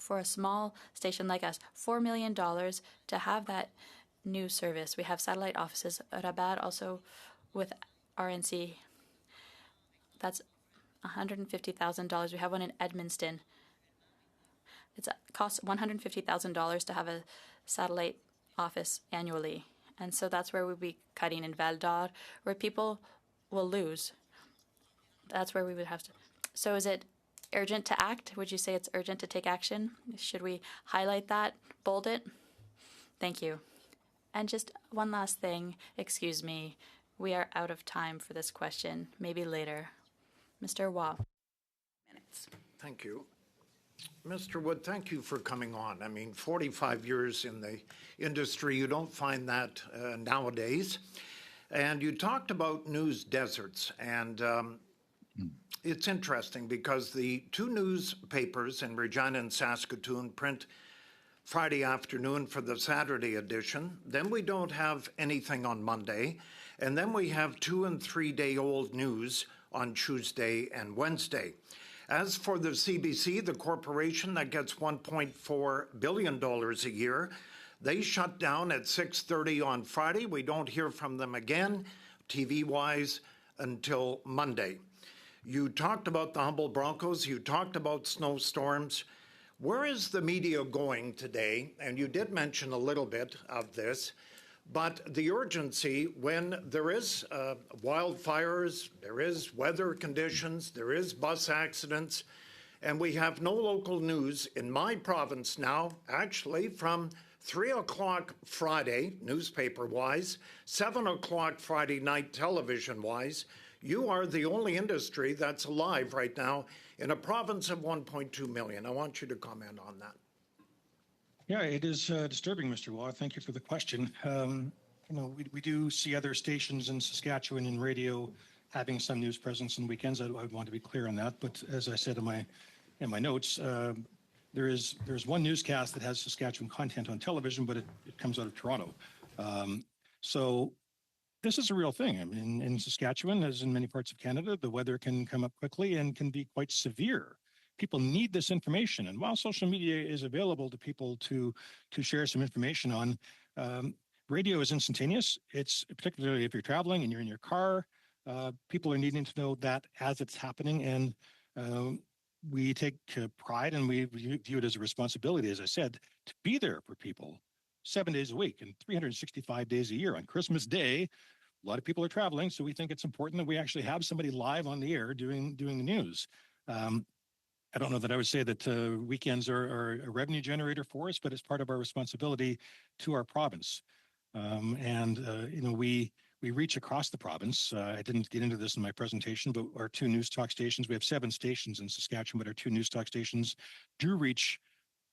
for a small station like us, $4 million to have that news service. We have satellite offices. Rabat also with RNC. That's $150,000. We have one in Edmundston. It costs $150,000 to have a satellite office annually. And so that's where we'll be cutting in Val d'Or, where people will lose. That's where we would have to. So is it urgent to act? Would you say it's urgent to take action? Should we highlight that, bold it? Thank you. And just one last thing, excuse me, we are out of time for this question, maybe later. Mr. Waugh. Thank you. Mr. Wood, thank you for coming on. I mean, 45 years in the industry, you don't find that nowadays. And you talked about news deserts, and it's interesting because the two newspapers in Regina and Saskatoon print Friday afternoon for the Saturday edition. Then we don't have anything on Monday. And then we have 2- and 3-day-old news on Tuesday and Wednesday. As for the CBC, the corporation that gets $1.4 billion a year, they shut down at 6:30 on Friday. We don't hear from them again, TV-wise, until Monday. You talked about the Humboldt Broncos. You talked about snowstorms. Where is the media going today? And you did mention a little bit of this, but the urgency when there is wildfires, there is weather conditions, there is bus accidents, and we have no local news in my province now, actually from 3 o'clock Friday, newspaper-wise, 7 o'clock Friday night television-wise. You are the only industry that's alive right now in a province of 1.2 million. I want you to comment on that. Yeah, it is disturbing, Mr. Waugh. Thank you for the question. We do see other stations in Saskatchewan in radio having some news presence on weekends. I want to be clear on that. But as I said in my notes, there's one newscast that has Saskatchewan content on television, but it comes out of Toronto. So this is a real thing. I mean, in Saskatchewan, as in many parts of Canada, the weather can come up quickly and can be quite severe. People need this information. And while social media is available to people to share some information on, radio is instantaneous. It's particularly if you're traveling and you're in your car, people are needing to know that as it's happening. And we take pride and we view it as a responsibility, as I said, to be there for people 7 days a week and 365 days a year. On Christmas Day, a lot of people are traveling, so we think it's important that we actually have somebody live on the air doing the news. I don't know that I would say that weekends are a revenue generator for us, but it's part of our responsibility to our province. We reach across the province. I didn't get into this in my presentation, but our two news talk stations, we have 7 stations in Saskatchewan, but our 2 news talk stations do reach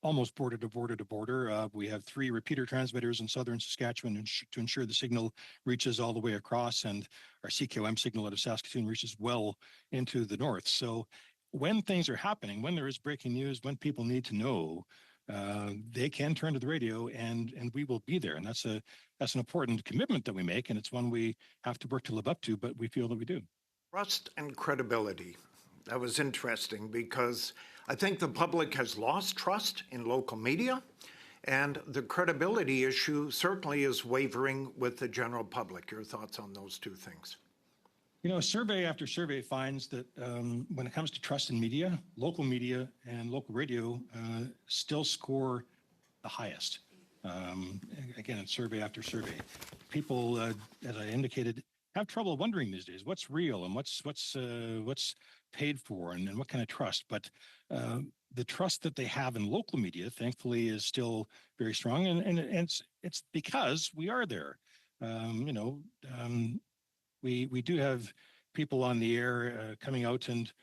almost border to border to border. We have 3 repeater transmitters in southern Saskatchewan to ensure the signal reaches all the way across, and our CKOM signal out of Saskatoon reaches well into the north. So when things are happening, when there is breaking news, when people need to know, they can turn to the radio, and we will be there. And that's an important commitment that we make, and it's one we have to work to live up to, but we feel that we do. Trust and credibility. That was interesting because I think the public has lost trust in local media, and the credibility issue certainly is wavering with the general public. Your thoughts on those 2 things? Survey after survey finds that when it comes to trust in media and local radio still score the highest. Again, in survey after survey, people, as I indicated, have trouble wondering these days what's real and what's paid for and what kind of trust. But the trust that they have in local media, thankfully, is still very strong, and it's because we are there. We do have people on the air coming out and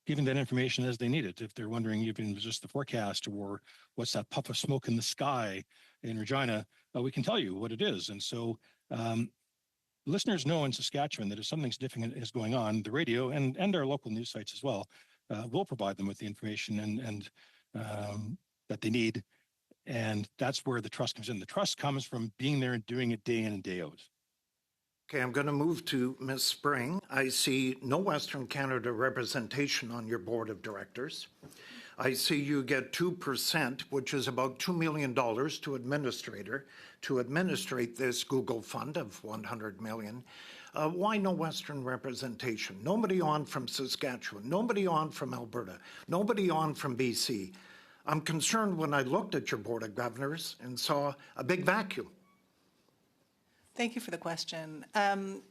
giving that information as they need it. If they're wondering even just the forecast or what's that puff of smoke in the sky in Regina, we can tell you what it is. And so listeners know in Saskatchewan that if something significant is going on, the radio and our local news sites as well will provide them with the information and that they need. And that's where the trust comes in. The trust comes from being there and doing it day in and day out. Okay, I'm going to move to Ms. Spring. I see no Western Canada representation on your board of directors. I see you get 2%, which is about $2 million to administrate this Google fund of $100 million. Why no Western representation? Nobody on from Saskatchewan, nobody on from Alberta, nobody on from BC. I'm concerned when I looked at your board of governors and saw a big vacuum. Thank you for the question.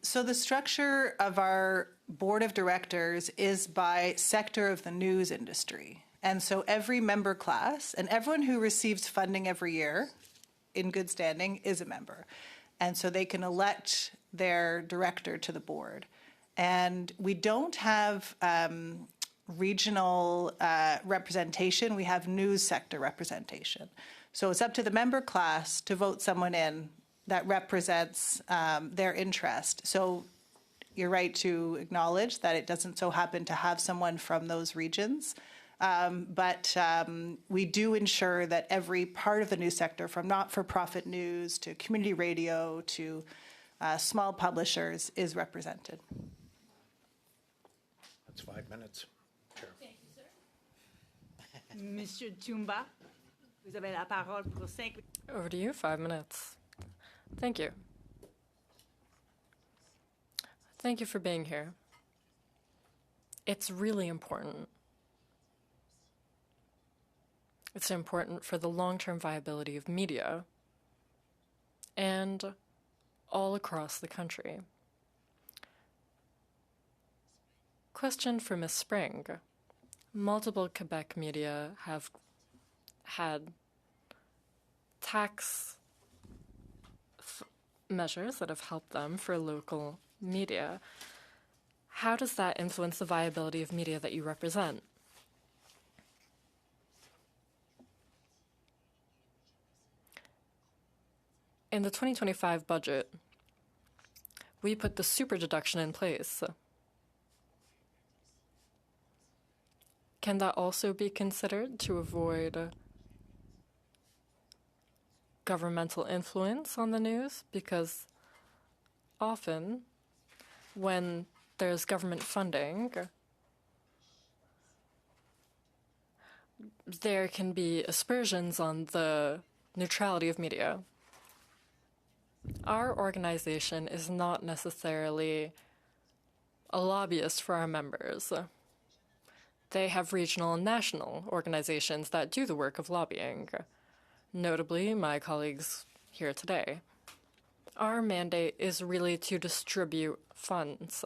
So the structure of our board of directors is by sector of the news industry. And so every member class and everyone who receives funding every year in good standing is a member. And so they can elect their director to the board. And we don't have regional representation. We have news sector representation. So it's up to the member class to vote someone in that represents their interest. So you're right to acknowledge that it doesn't so happen to have someone from those regions. But we do ensure that every part of the news sector, from not-for-profit news to community radio to small publishers, is represented. That's 5 minutes. Chair. Thank you, sir. Monsieur Tumba, vous avez la parole pour 5 minutes. Over to you, 5 minutes. Thank you. Thank you for being here. It's really important. It's important for the long-term viability of media and all across the country. Question for Ms. Spring. Multiple Quebec media have had tax measures that have helped them for local media. How does that influence the viability of media that you represent? In the 2025 budget, we put the super deduction in place. Can that also be considered to avoid governmental influence on the news? Because often when there's government funding, there can be aspersions on the neutrality of media. Our organization is not necessarily a lobbyist for our members. They have regional and national organizations that do the work of lobbying. notably my colleagues here today. Our mandate is really to distribute funds.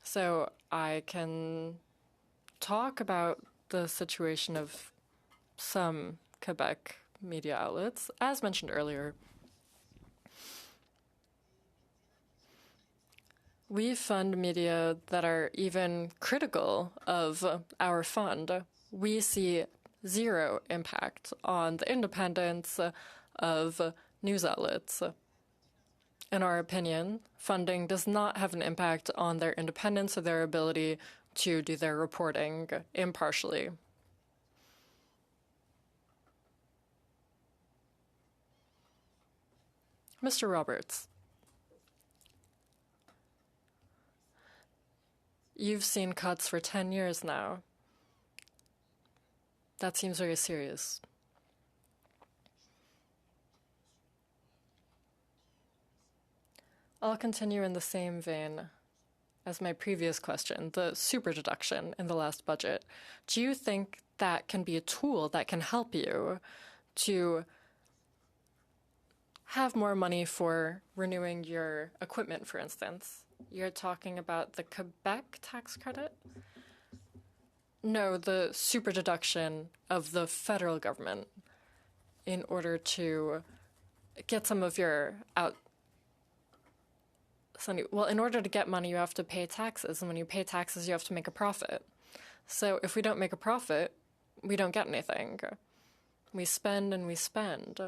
So I can talk about the situation of some Quebec media outlets. As mentioned earlier, we fund media that are even critical of our fund. We see zero impact on the independence of news outlets. In our opinion, funding does not have an impact on their independence or their ability to do their reporting impartially. Mr. Roberts, you've seen cuts for 10 years now. That seems very serious. I'll continue in the same vein as my previous question, the super deduction in the last budget. Do you think that can be a tool that can help you to have more money for renewing your equipment, for instance? You're talking about the Quebec tax credit? No, the super deduction of the federal government in order to get some of your well, in order to get money, you have to pay taxes. And when you pay taxes, you have to make a profit. So if we don't make a profit, we don't get anything. We spend and we spend.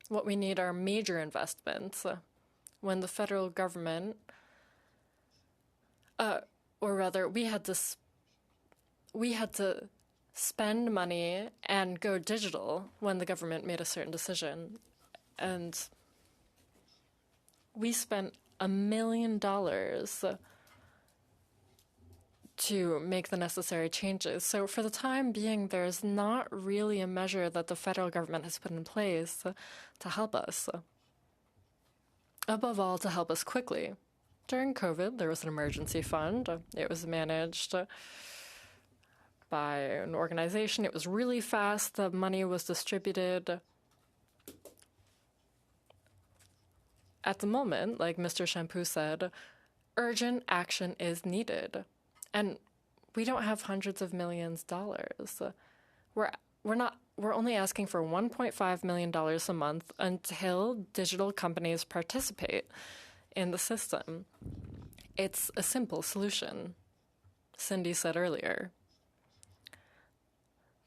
What we need are major investments. When the federal government, or rather, we had to spend money and go digital when the government made a certain decision. And we spent $1 million to make the necessary changes. So for the time being, there's not really a measure that the federal government has put in place to help us. Above all, to help us quickly. During COVID, there was an emergency fund. It was managed by an organization. It was really fast. The money was distributed. At the moment, like Mr. Shampoo said, urgent action is needed. And we don't have hundreds of millions of dollars. We're only asking for $1.5 million a month until digital companies participate in the system. It's a simple solution. Cindy said earlier.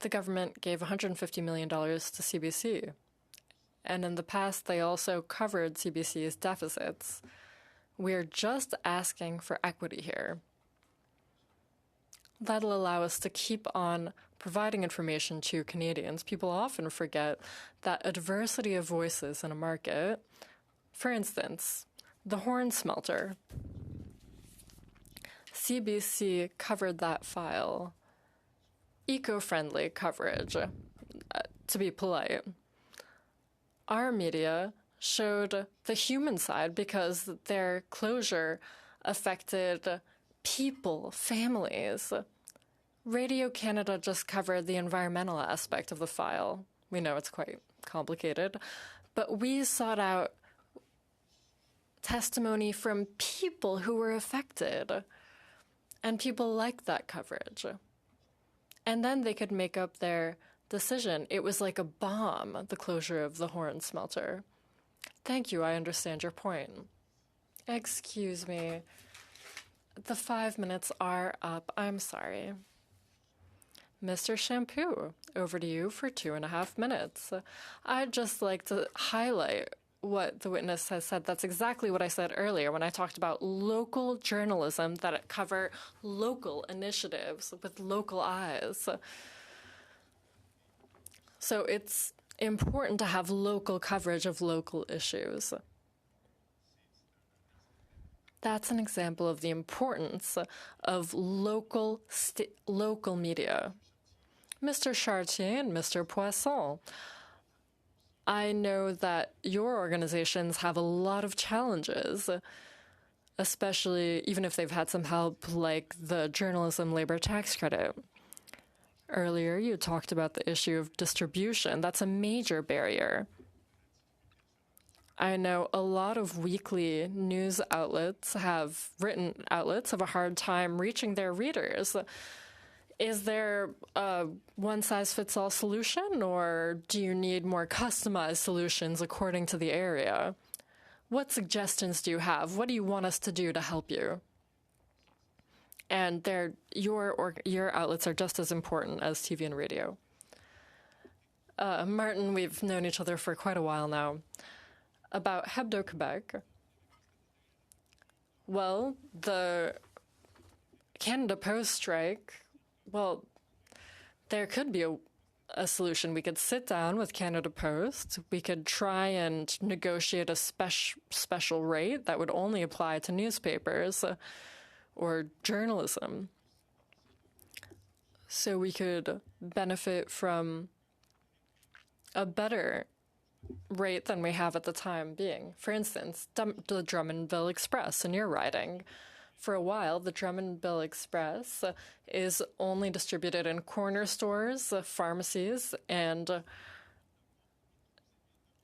The government gave $150 million to CBC. And in the past, they also covered CBC's deficits. We're just asking for equity here. That'll allow us to keep on providing information to Canadians. People often forget that a diversity of voices in a market, for instance, the horn smelter, CBC covered that file. Eco-friendly coverage, to be polite. Our media showed the human side because their closure affected people, families. Radio Canada just covered the environmental aspect of the file. We know it's quite complicated, but we sought out testimony from people who were affected, and people liked that coverage. And then they could make up their decision. It was like a bomb, the closure of the horn smelter. Thank you, I understand your point. Excuse me. The 5 minutes are up. I'm sorry. Mr. Shampoo, over to you for 2.5 minutes. I'd just like to highlight what the witness has said. That's exactly what I said earlier when I talked about local journalism that cover local initiatives with local eyes. So it's important to have local coverage of local issues. That's an example of the importance of local media. Mr. Chartier and Mr. Poisson, I know that your organizations have a lot of challenges, especially even if they've had some help like the journalism labor tax credit. Earlier, you talked about the issue of distribution. That's a major barrier. I know a lot of weekly news outlets written outlets have a hard time reaching their readers. Is there a one-size-fits-all solution, or do you need more customized solutions according to the area? What suggestions do you have? What do you want us to do to help you? And your outlets are just as important as TV and radio. Martin, we've known each other for quite a while now. About Hebdo Quebec, well, the Canada Post strike, well, there could be a solution. We could sit down with Canada Post. We could try and negotiate a special rate that would only apply to newspapers or journalism. So we could benefit from a better rate than we have at the time being. For instance, the Drummondville Express in your riding. For a while, the Drummondville Express is only distributed in corner stores, pharmacies, and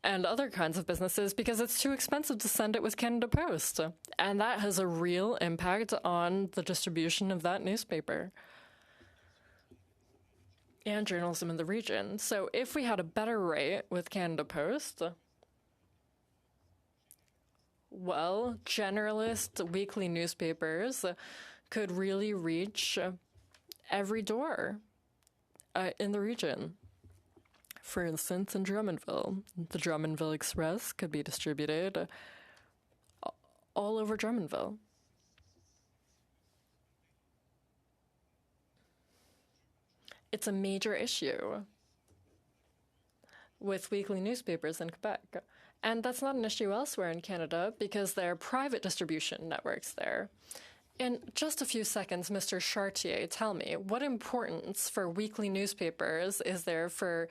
other kinds of businesses because it's too expensive to send it with Canada Post. And that has a real impact on the distribution of that newspaper and journalism in the region. So if we had a better rate with Canada Post, well, generalist weekly newspapers could really reach every door in the region. For instance, in Drummondville, the Drummondville Express could be distributed all over Drummondville. It's a major issue with weekly newspapers in Quebec. And that's not an issue elsewhere in Canada because there are private distribution networks there. In just a few seconds, Mr. Chartier, tell me, what importance for weekly newspapers is there for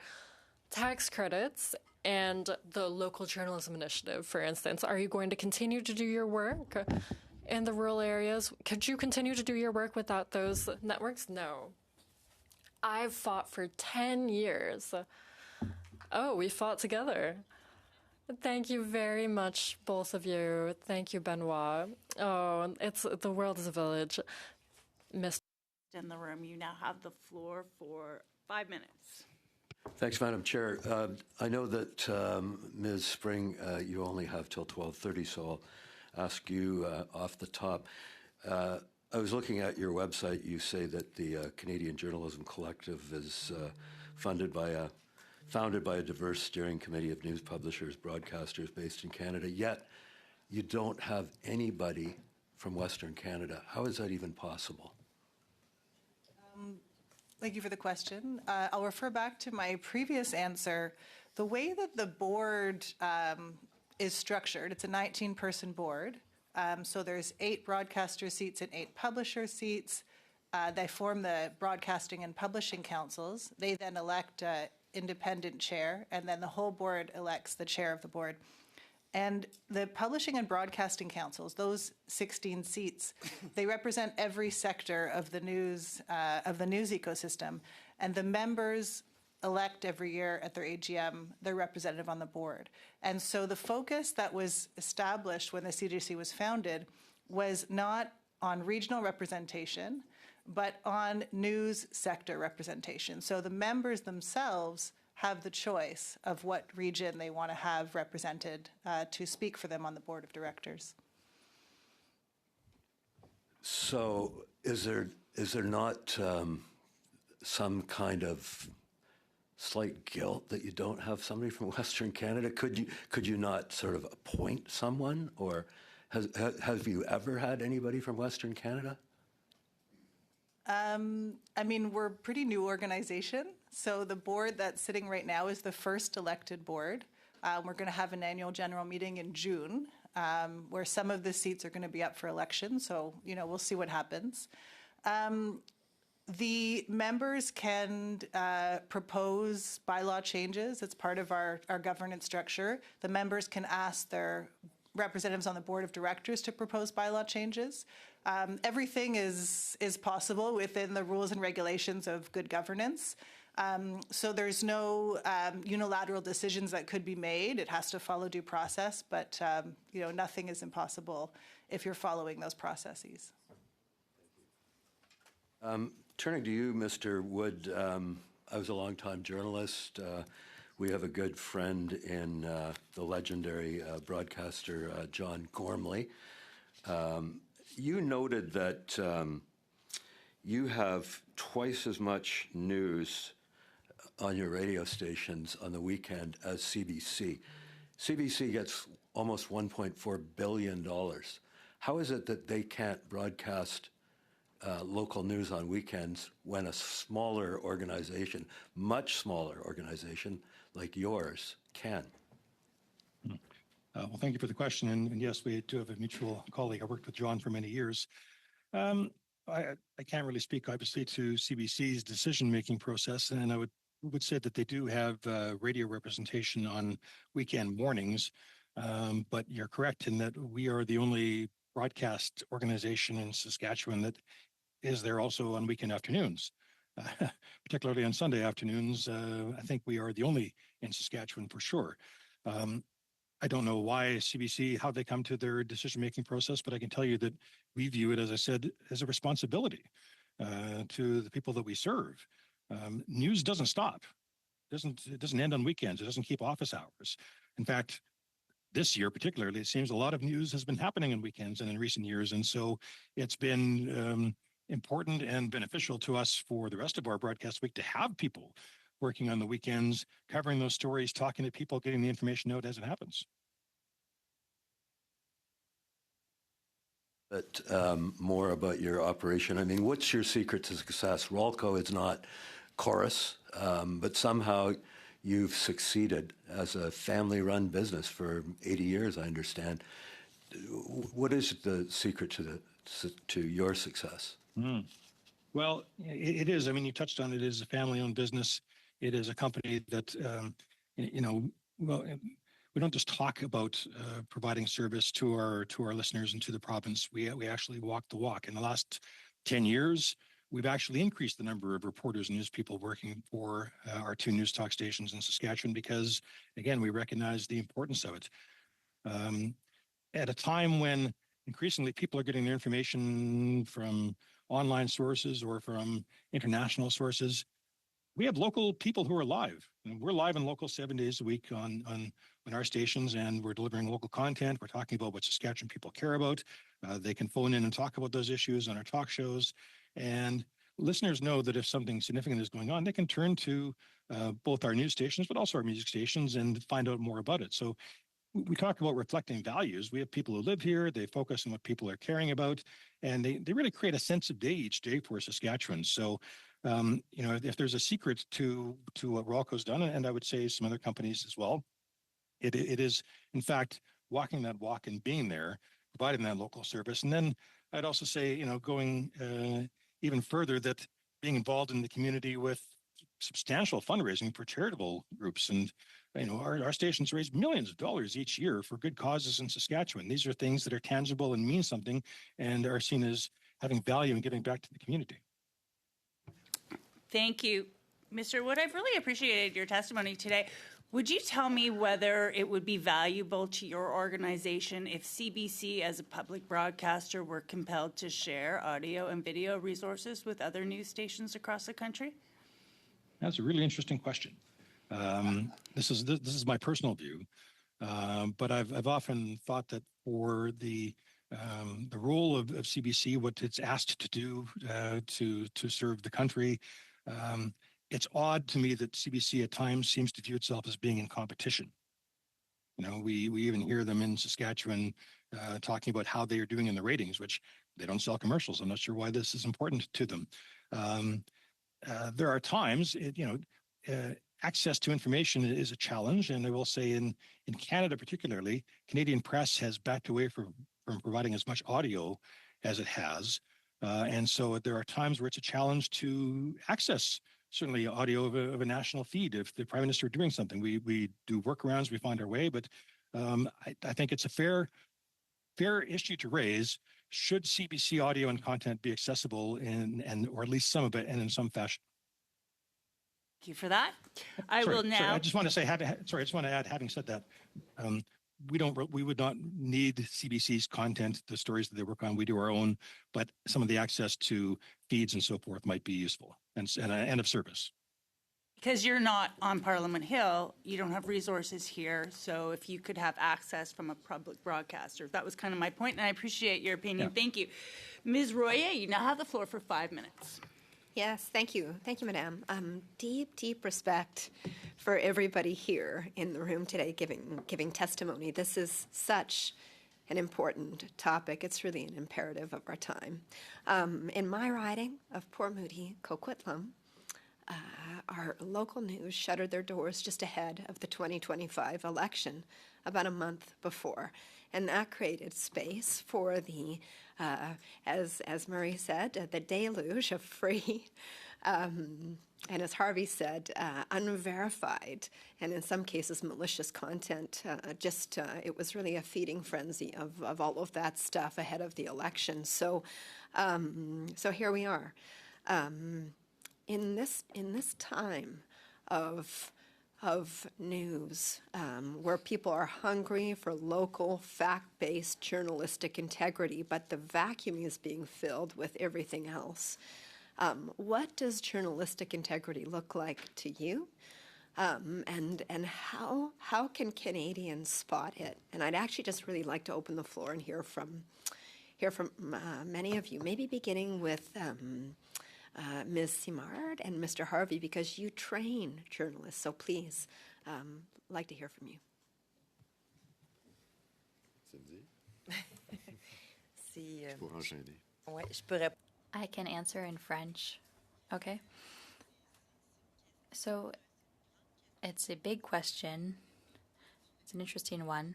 tax credits and the local journalism initiative, for instance? Are you going to continue to do your work in the rural areas? Could you continue to do your work without those networks? No. I've fought for 10 years. Oh, we fought together. Thank you very much, both of you. Thank you, Benoit. Oh, the world is a village. Mr. In the room, you now have the floor for 5 minutes. Thanks, Madam Chair. I know that, Ms. Spring, you only have till 12:30, so I'll ask you off the top. I was looking at your website. You say that the Canadian Journalism Collective is founded by a diverse steering committee of news publishers, broadcasters based in Canada, yet you don't have anybody from Western Canada. How is that even possible? Thank you for the question. I'll refer back to my previous answer. The way that the board is structured, it's a 19-person board. So there's 8 broadcaster seats and 8 publisher seats. They form the Broadcasting and Publishing Councils. They then elect an independent chair, and then the whole board elects the chair of the board. And the Publishing and Broadcasting Councils, those 16 seats, they represent every sector of the news ecosystem. And the members elect every year at their AGM their representative on the board. And so the focus that was established when the CJC was founded was not on regional representation, but on news sector representation. So the members themselves have the choice of what region they want to have represented to speak for them on the board of directors. So is there not some kind of slight guilt that you don't have somebody from Western Canada? Could you not sort of appoint someone, or have you ever had anybody from Western Canada? I mean, we're a pretty new organization. So the board that's sitting right now is the first elected board. We're going to have an annual general meeting in June where some of the seats are going to be up for election. So, we'll see what happens. The members can propose bylaw changes. It's part of our governance structure. The members can ask their representatives on the board of directors to propose bylaw changes. Everything is possible within the rules and regulations of good governance. So there's no unilateral decisions that could be made. It has to follow due process, but nothing is impossible if you're following those processes. Turning to you, Mr. Wood, I was a longtime journalist. We have a good friend in the legendary broadcaster John Gormley. You noted that you have twice as much news on your radio stations on the weekend as CBC. CBC gets almost $1.4 billion. How is it that they can't broadcast local news on weekends when a smaller organization, much smaller organization like yours can? Well, thank you for the question. And yes, we do have a mutual colleague. I worked with John for many years. I can't really speak, obviously, to CBC's decision-making process, and I would say that they do have radio representation on weekend mornings. But you're correct in that we are the only broadcast organization in Saskatchewan that is there also on weekend afternoons, particularly on Sunday afternoons. I think we are the only in Saskatchewan for sure. I don't know why CBC, how they come to their decision-making process, but I can tell you that we view it, as I said, as a responsibility to the people that we serve. News doesn't stop. It doesn't end on weekends. It doesn't keep office hours. In fact, this year particularly, it seems a lot of news has been happening on weekends and in recent years. And so it's been important and beneficial to us for the rest of our broadcast week to have people working on the weekends, covering those stories, talking to people, getting the information out as it happens. But more about your operation. I mean, what's your secret to success? Rolco is not Chorus, but somehow you've succeeded as a family-run business for 80 years, I understand. What is the secret to your success? Well, it is. I mean, you touched on it. It is a family-owned business. It is a company that, well, we don't just talk about providing service to our listeners and to the province. We actually walk the walk. In the last 10 years, we've actually increased the number of reporters and news people working for our two news talk stations in Saskatchewan because, again, we recognize the importance of it. At a time when increasingly people are getting their information from online sources or from international sources, we have local people who are live. And we're live and local 7 days a week on our stations, and we're delivering local content. We're talking about what Saskatchewan people care about. They can phone in and talk about those issues on our talk shows. And listeners know that if something significant is going on, they can turn to both our news stations, but also our music stations and find out more about it. So we talk about reflecting values. We have people who live here. They focus on what people are caring about, and they really create a sense of day each day for Saskatchewan. So, if there's a secret to what Rolco's done, and I would say some other companies as well, it is, in fact, walking that walk and being there, providing that local service. And then I'd also say, going even further, that being involved in the community with substantial fundraising for charitable groups. And, our stations raise millions of dollars each year for good causes in Saskatchewan. These are things that are tangible and mean something and are seen as having value and giving back to the community. Thank you, Mr. Wood. I've really appreciated your testimony today. Would you tell me whether it would be valuable to your organization if CBC as a public broadcaster were compelled to share audio and video resources with other news stations across the country? That's a really interesting question. This is my personal view, but I've often thought that for the role of CBC, what it's asked to do to serve the country, it's odd to me that CBC at times seems to view itself as being in competition. We even hear them in Saskatchewan talking about how they are doing in the ratings, which they don't sell commercials. I'm not sure why this is important to them. There are times, access to information is a challenge, and I will say in Canada particularly, Canadian press has backed away from providing as much audio as it has. And so there are times where it's a challenge to access certainly audio of a national feed. If the Prime Minister is doing something, we do workarounds, we find our way. But I think it's a fair issue to raise should CBC audio and content be accessible or at least some of it, and in some fashion? Thank you for that. I Sorry, will now. I just want to say, I just want to add, having said that, we would not need CBC's content, the stories that they work on. We do our own, but some of the access to feeds and so forth might be useful and of service. Because you're not on Parliament Hill, you don't have resources here. So if you could have access from a public broadcaster, that was kind of my point, and I appreciate your opinion. Yeah. Thank you. Ms. Royer, you now have the floor for 5 minutes. Yes, thank you. Thank you, Madame. Deep respect for everybody here in the room today giving testimony. This is such an important topic. It's really an imperative of our time. In my riding of Port Moody, Coquitlam, our local news shuttered their doors just ahead of the 2025 election, about a month before. And that created space for the, as Murray said, the deluge of free, and as Harvey said, unverified, and in some cases malicious content. It was really a feeding frenzy of all of that stuff ahead of the election. So here we are. In this time of news, where people are hungry for local, fact-based journalistic integrity, but the vacuum is being filled with everything else. What does journalistic integrity look like to you? And how can Canadians spot it? And I'd actually just really like to open the floor and hear from many of you, maybe beginning with Ms. Simard and Mr. Harvey, because you train journalists. So please, like to hear from you. I can answer in French. Okay. So it's a big question. It's an interesting one.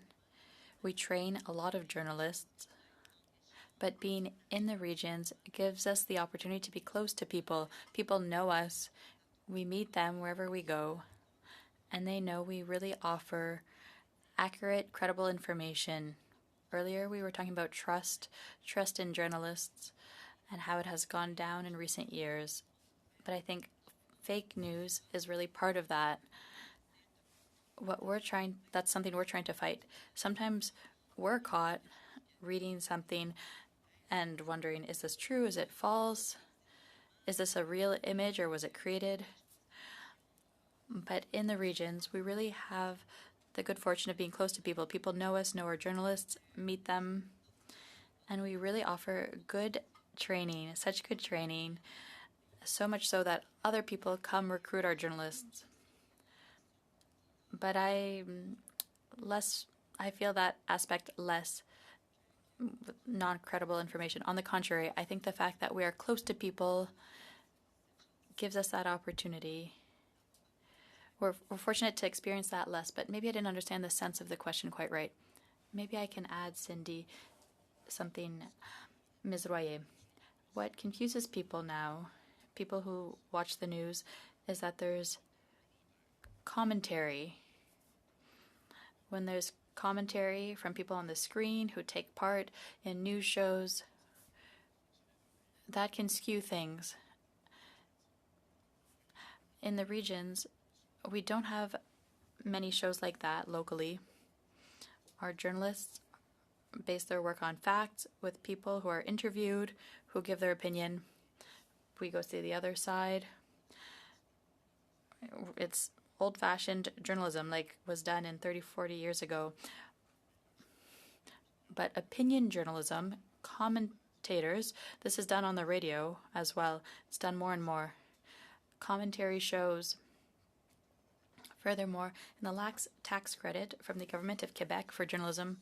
We train a lot of journalists, but being in the regions gives us the opportunity to be close to people. People know us. We meet them wherever we go, and they know we really offer accurate, credible information. Earlier, we were talking about trust in journalists, and how it has gone down in recent years. But I think fake news is really part of that. That's something we're trying to fight. Sometimes we're caught reading something and wondering, is this true? Is it false? Is this a real image or was it created? But in the regions, we really have the good fortune of being close to people. People know us, know our journalists, meet them, and we really offer good training, such good training, so much so that other people come recruit our journalists. But I feel that aspect less non-credible information. On the contrary, I think the fact that we are close to people gives us that opportunity. We're fortunate to experience that less, but maybe I didn't understand the sense of the question quite right. Maybe I can add, Cindy, something. Ms. Royer, what confuses people now, people who watch the news, is that there's commentary. When there's commentary from people on the screen who take part in news shows, that can skew things. In the regions, we don't have many shows like that locally. Our journalists base their work on facts with people who are interviewed, who give their opinion. We go see the other side. It's old-fashioned journalism like was done in 30, 40 years ago. But opinion journalism, commentators, this is done on the radio as well. It's done more and more. Commentary shows. Furthermore, in the lax tax credit from the Government of Quebec for journalism,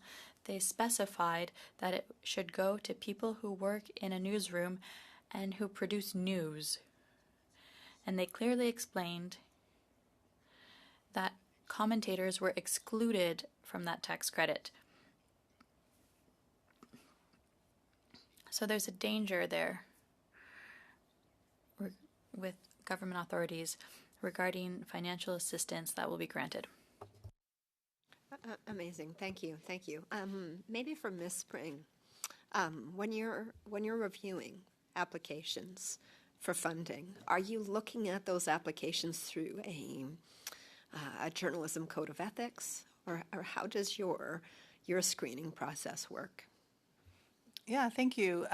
they specified that it should go to people who work in a newsroom and who produce news. And they clearly explained that commentators were excluded from that tax credit. So there's a danger there with government authorities regarding financial assistance that will be granted. Amazing. Thank you. Maybe for Ms. Spring, When you're reviewing applications for funding, are you looking at those applications through a journalism code of ethics, or how does your screening process work? Yeah, thank you.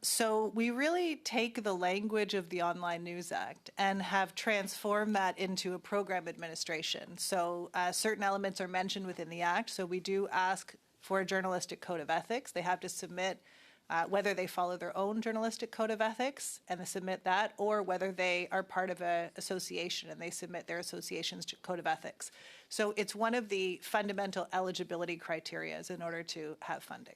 So we really take the language of the Online News Act and have transformed that into a program administration. So certain elements are mentioned within the Act. So we do ask for a journalistic code of ethics. They have to submit whether they follow their own journalistic code of ethics and they submit that, or whether they are part of an association and they submit their association's code of ethics. So it's one of the fundamental eligibility criteria in order to have funding.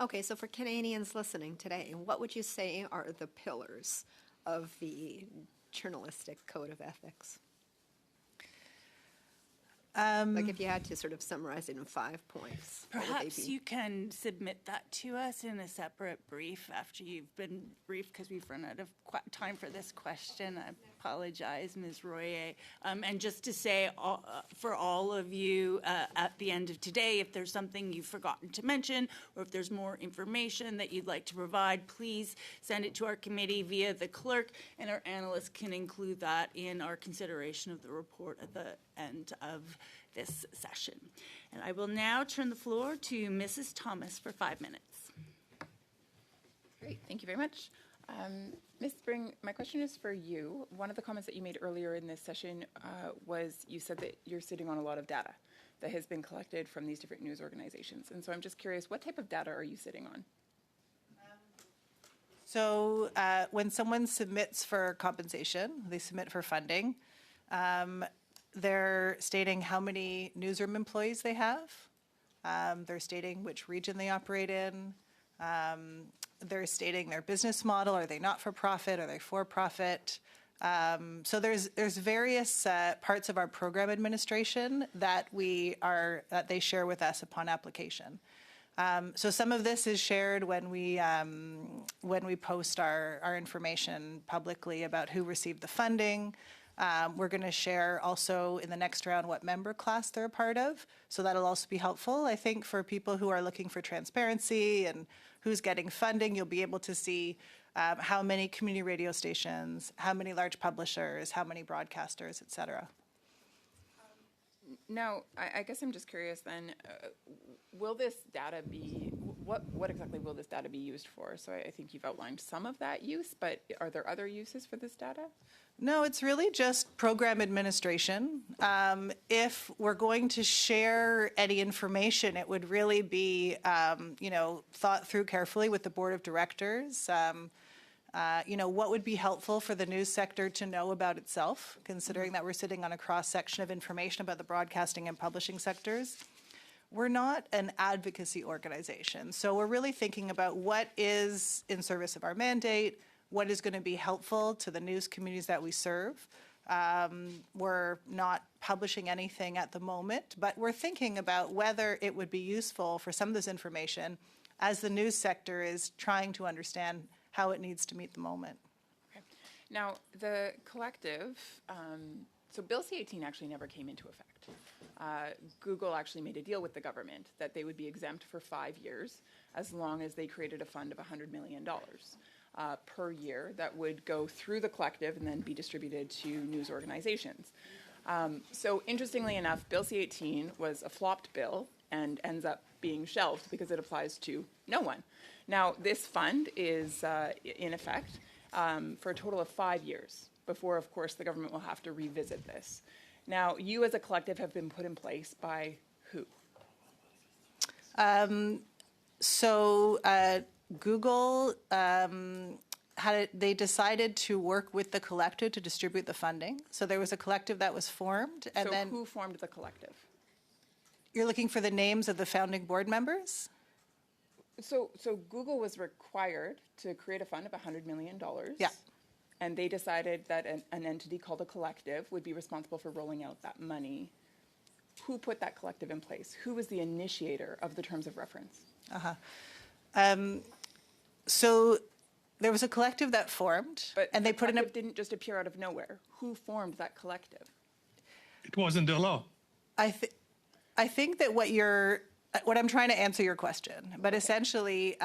Okay, so for Canadians listening today, what would you say are the pillars of the journalistic code of ethics? Like if you had to sort of summarize it in 5 points, what would they Perhaps be? you can submit that to us in a separate brief after you've been briefed, because we've run out of time for this question. I apologize, Ms. Royer. And just to say, for all of you at the end of today, if there's something you've forgotten to mention, or if there's more information that you'd like to provide, please send it to our committee via the clerk, and our analysts can include that in our consideration of the report at the end of this session. And I will now turn the floor to Mrs. Thomas for 5 minutes. Great, thank you very much. Ms. Spring, my question is for you. One of the comments that you made earlier in this session was you said that you're sitting on a lot of data that has been collected from these different news organizations. And so I'm just curious, what type of data are you sitting on? So when someone submits for compensation, they submit for funding, they're stating how many newsroom employees they have. They're stating which region they operate in. They're stating their business model. Are they not-for-profit? Are they for-profit? So there's various parts of our program administration that they share with us upon application. So some of this is shared when we post our information publicly about who received the funding. We're going to share also in the next round what member class they're a part of. So that'll also be helpful, I think, for people who are looking for transparency and who's getting funding. You'll be able to see how many community radio stations, how many large publishers, how many broadcasters, et cetera. Now, I guess I'm just curious then, will this data be, what exactly will this data be used for? So I think you've outlined some of that use, but are there other uses for this data? No, it's really just program administration. If we're going to share any information, it would really be, thought through carefully with the board of directors. What would be helpful for the news sector to know about itself, considering that we're sitting on a cross-section of information about the broadcasting and publishing sectors. We're not an advocacy organization, so we're really thinking about what is in service of our mandate, what is going to be helpful to the news communities that we serve. We're not publishing anything at the moment, but we're thinking about whether it would be useful for some of this information as the news sector is trying to understand how it needs to meet the moment. Okay. Now, the collective, so Bill C-18 actually never came into effect. Google actually made a deal with the government that they would be exempt for 5 years as long as they created a fund of $100 million. Per year that would go through the collective and then be distributed to news organizations. So interestingly enough, Bill C-18 was a flopped bill and ends up being shelved because it applies to no one. Now, this fund is in effect for a total of 5 years before, of course, the government will have to revisit this. Now, you as a collective have been put in place by who? Google they decided to work with the collective to distribute the funding. So there was a collective that was formed, and So then who formed the collective? you're looking for the names of the founding board members? So Google was required to create a fund of $100 million. Yeah. And they decided that an entity called a collective would be responsible for rolling out that money. Who put that collective in place? Who was the initiator of the terms of reference? So there was a collective that formed, and they put in a. Didn't just appear out of nowhere. Who formed that collective? It wasn't the law. I think that what you're what I'm trying to answer your question, but essentially,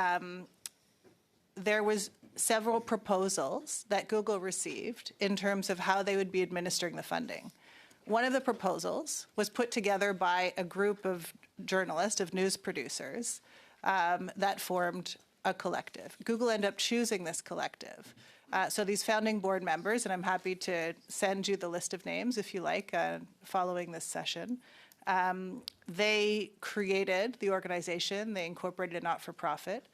there was several proposals that Google received in terms of how they would be administering the funding. One of the proposals was put together by a group of journalists, of news producers, that formed a collective. Google ended up choosing this collective. So these founding board members, and I'm happy to send you the list of names if you like, following this session, they created the organization, they incorporated a not-for-profit,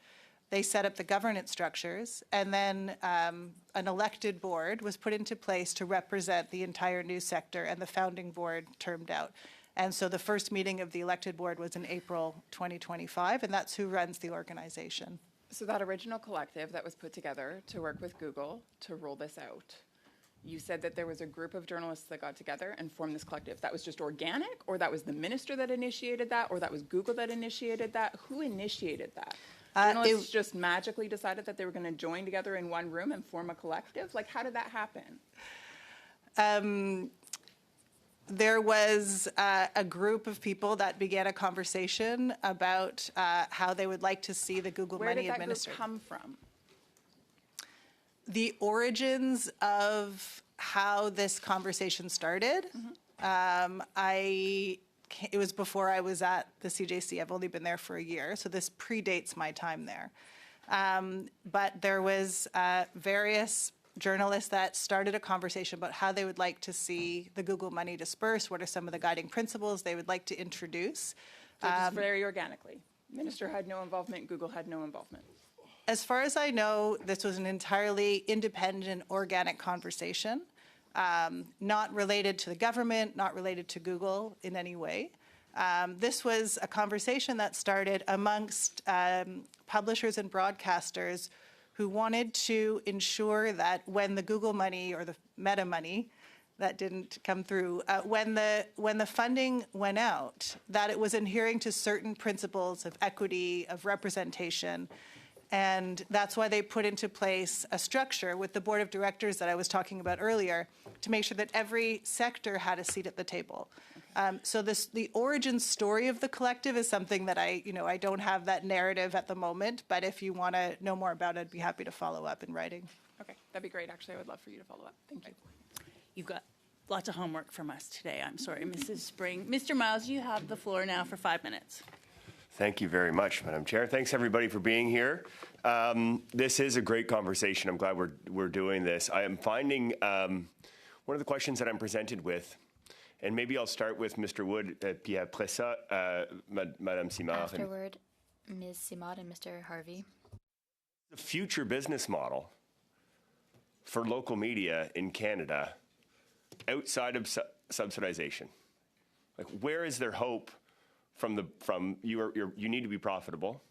they set up the governance structures, and then an elected board was put into place to represent the entire news sector, and the founding board termed out. And so the first meeting of the elected board was in April 2025, and that's who runs the organization. So that original collective that was put together to work with Google to roll this out, you said that there was a group of journalists that got together and formed this collective. That was just organic, or that was the minister that initiated that, or that was Google that initiated that? Who initiated that? Journalists just magically decided that they were going to join together in one room and form a collective? Like, how did that happen? There was a group of people that began a conversation about how they would like to see the Google money administered. Where did that group come from? The origins of how this conversation started, it was before I was at the CJC. I've only been there for a year, so this predates my time there. But there was various journalists that started a conversation about how they would like to see the Google money dispersed, what are some of the guiding principles they would like to introduce. So just very organically. Minister had no involvement, Google had no involvement. As far as I know, this was an entirely independent, organic conversation, not related to the government, not related to Google in any way. This was a conversation that started amongst publishers and broadcasters who wanted to ensure that when the Google money or the Meta money that didn't come through, when the funding went out, that it was adhering to certain principles of equity, of representation. And that's why they put into place a structure with the board of directors that I was talking about earlier to make sure that every sector had a seat at the table. So the origin story of the collective is something that I don't have that narrative at the moment, but if you want to know more about it, I'd be happy to follow up in writing. Okay, that'd be great. Actually, I would love for you to follow up. Thank you. You've got lots of homework from us today. I'm sorry, Mrs. Spring. Mr. Miles, you have the floor now for 5 minutes. Thank you very much, Madam Chair. Thanks, everybody, for being here. This is a great conversation. I'm glad we're doing this. I am finding one of the questions that I'm presented with, and maybe I'll start with Mr. Wood, puis après ça, Madame Simard. Afterward, Ms. Simard and Mr. Harvey. The future business model for local media in Canada outside of subsidization. Like, where is there hope from you need to be profitable.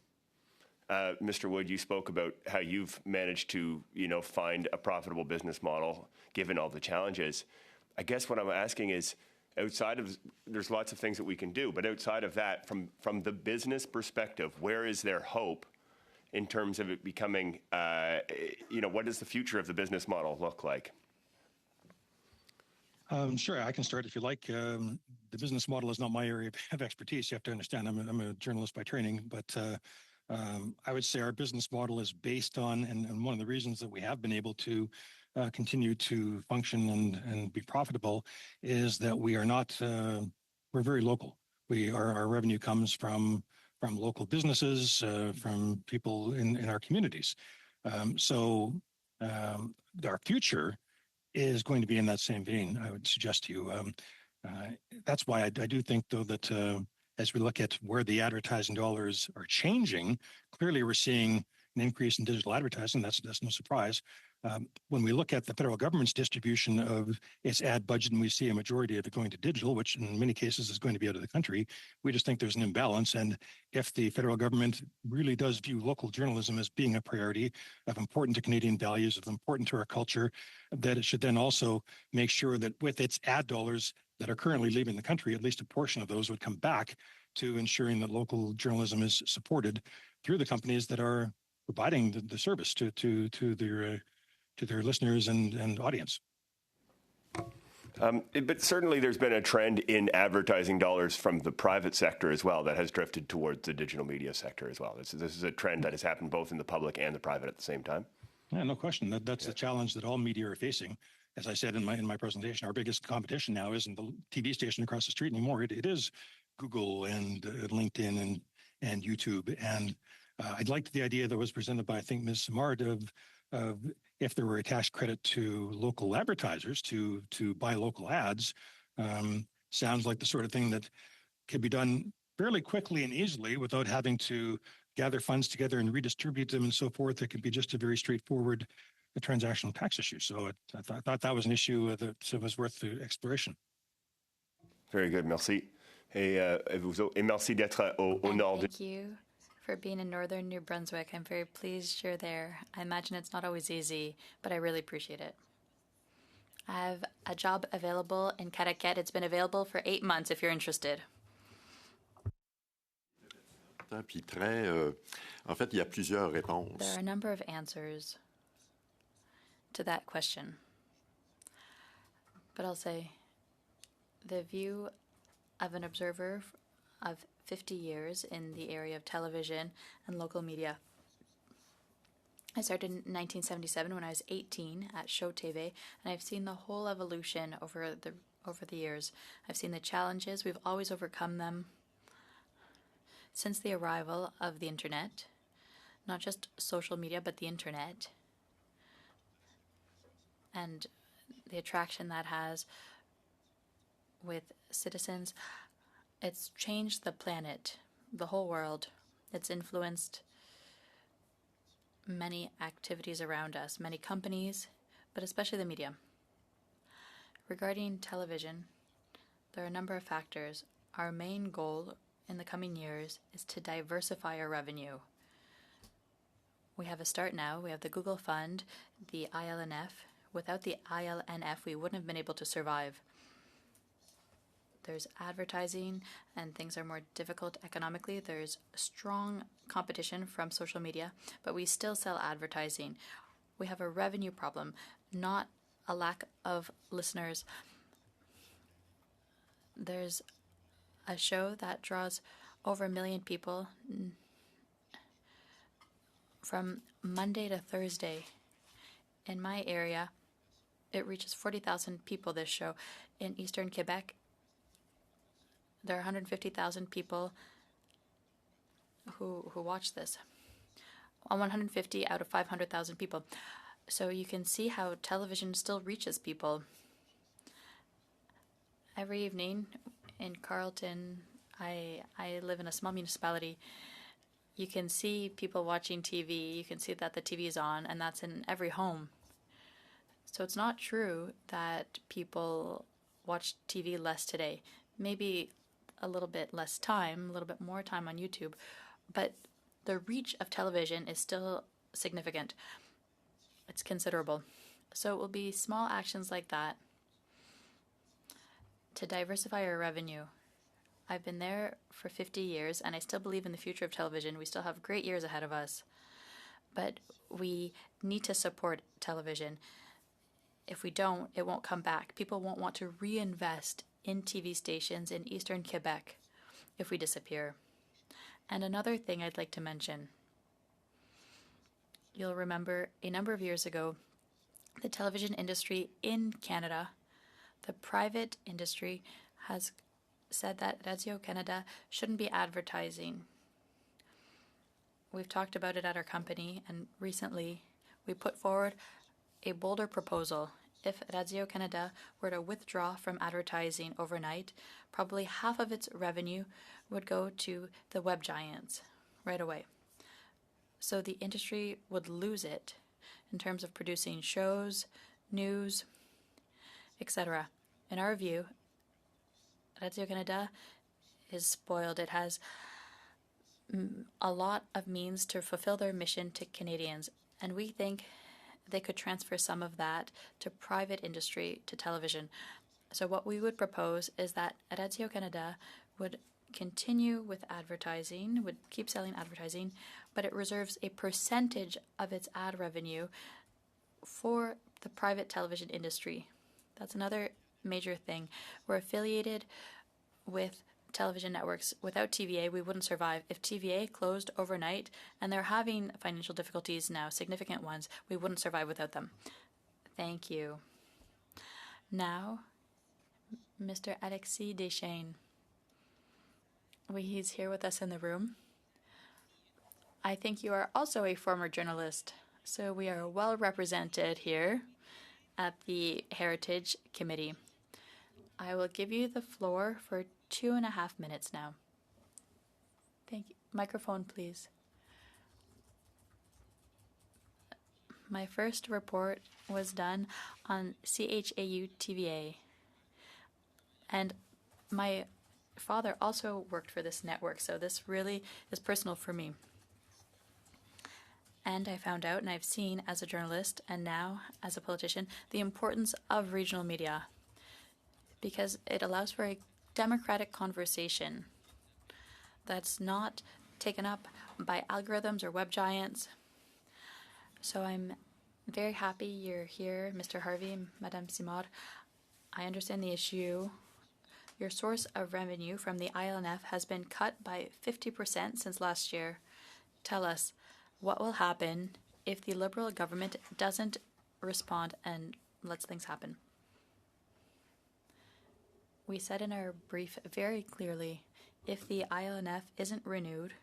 Mr. Wood, you spoke about how you've managed to, find a profitable business model given all the challenges. I guess what I'm asking is, there's lots of things that we can do, but outside of that, from the business perspective, where is there hope in terms of it becoming, what does the future of the business model look like? Sure, I can start if you like. The business model is not my area of expertise. You have to understand I'm a journalist by training, but I would say our business model is based on, and one of the reasons that we have been able to continue to function and be profitable is that we are not, we're very local. Our revenue comes from local businesses, from people in our communities. So our future is going to be in that same vein, I would suggest to you. That's why I do think, though, that as we look at where the advertising dollars are changing, clearly we're seeing an increase in digital advertising. That's no surprise. When we look at the federal government's distribution of its ad budget and we see a majority of it going to digital, which in many cases is going to be out of the country, we just think there's an imbalance. And if the federal government really does view local journalism as being a priority, of important to Canadian values, of important to our culture, that it should then also make sure that with its ad dollars that are currently leaving the country, at least a portion of those would come back to ensuring that local journalism is supported through the companies that are providing the service to their listeners and audience. But certainly there's been a trend in advertising dollars from the private sector as well that has drifted towards the digital media sector as well. This is a trend that has happened both in the public and the private at the same time. Yeah, no question. That's the challenge that all media are facing. As I said in my presentation, our biggest competition now isn't the TV station across the street anymore. It is Google and LinkedIn and YouTube. And I'd like the idea that was presented by, I think, Ms. Simard of if there were a tax credit to local advertisers to buy local ads. Sounds like the sort of thing that could be done fairly quickly and easily without having to gather funds together and redistribute them and so forth. It could be just a very straightforward transactional tax issue. So I thought that was an issue that was worth the exploration. Very good, merci. Et merci d'être au nord. Thank you for being in northern New Brunswick. I'm very pleased you're there. I imagine it's not always easy, but I really appreciate it. I have a job available in Caraquet. It's been available for 8 months if you're interested. Puis en fait, il y a plusieurs réponses. There are a number of answers to that question. But I'll say the view of an observer of 50 years in the area of television and local media. I started in 1977 when I was 18 at Show TV, and I've seen the whole evolution over the years. I've seen the challenges. We've always overcome them since the arrival of the internet, not just social media, but the internet, and the attraction that has with citizens. It's changed the planet, the whole world. It's influenced many activities around us, many companies, but especially the media. Regarding television, there are a number of factors. Our main goal in the coming years is to diversify our revenue. We have a start now. We have the Google Fund, the ILNF. Without the ILNF, we wouldn't have been able to survive. There's advertising and things are more difficult economically. There's strong competition from social media, but we still sell advertising. We have a revenue problem, not a lack of listeners. There's a show that draws over 1 million people from Monday to Thursday. In my area, it reaches 40,000 people, this show. In Eastern Quebec, there are 150,000 people who watch this. 150 out of 500,000 people. So you can see how television still reaches people. Every evening in Carleton, I live in a small municipality. You can see people watching TV. You can see that the TV is on, and that's in every home. So it's not true that people watch TV less today. Maybe a little bit less time, a little bit more time on YouTube, but the reach of television is still significant. It's considerable. So it will be small actions like that to diversify our revenue. I've been there for 50 years, and I still believe in the future of television. We still have great years ahead of us, but we need to support television. If we don't, it won't come back. People won't want to reinvest in TV stations in Eastern Quebec if we disappear. And another thing I'd like to mention. You'll remember a number of years ago, the television industry in Canada, the private industry, has said that Radio-Canada shouldn't be advertising. We've talked about it at our company, and recently we put forward a bolder proposal. If Radio-Canada were to withdraw from advertising overnight, probably half of its revenue would go to the web giants right away. So the industry would lose it in terms of producing shows, news, etc. In our view, Radio-Canada is spoiled. It has a lot of means to fulfill their mission to Canadians, and we think they could transfer some of that to private industry, to television. So what we would propose is that Radio-Canada would continue with advertising, would keep selling advertising, but it reserves a percentage of its ad revenue for the private television industry. That's another major thing. We're affiliated with television networks. Without TVA, we wouldn't survive. If TVA closed overnight, and they're having financial difficulties now, significant ones, we wouldn't survive without them. Thank you. Now, Mr. Alexis Deschênes. He's here with us in the room. I think you are also a former journalist, so we are well represented here at the Heritage Committee. I will give you the floor for 2.5 minutes now. Thank you. Microphone, please. My first report was done on CHAU TVA, and my father also worked for this network, so this really is personal for me. And I found out, and I've seen as a journalist and now as a politician, the importance of regional media, because it allows for a democratic conversation that's not taken up by algorithms or web giants. So I'm very happy you're here, Mr. Harvey, Madame Simard. I understand the issue. Your source of revenue from the ILNF has been cut by 50% since last year. Tell us, what will happen if the Liberal government doesn't respond and lets things happen? We said in our brief very clearly, if the ILNF isn't renewed,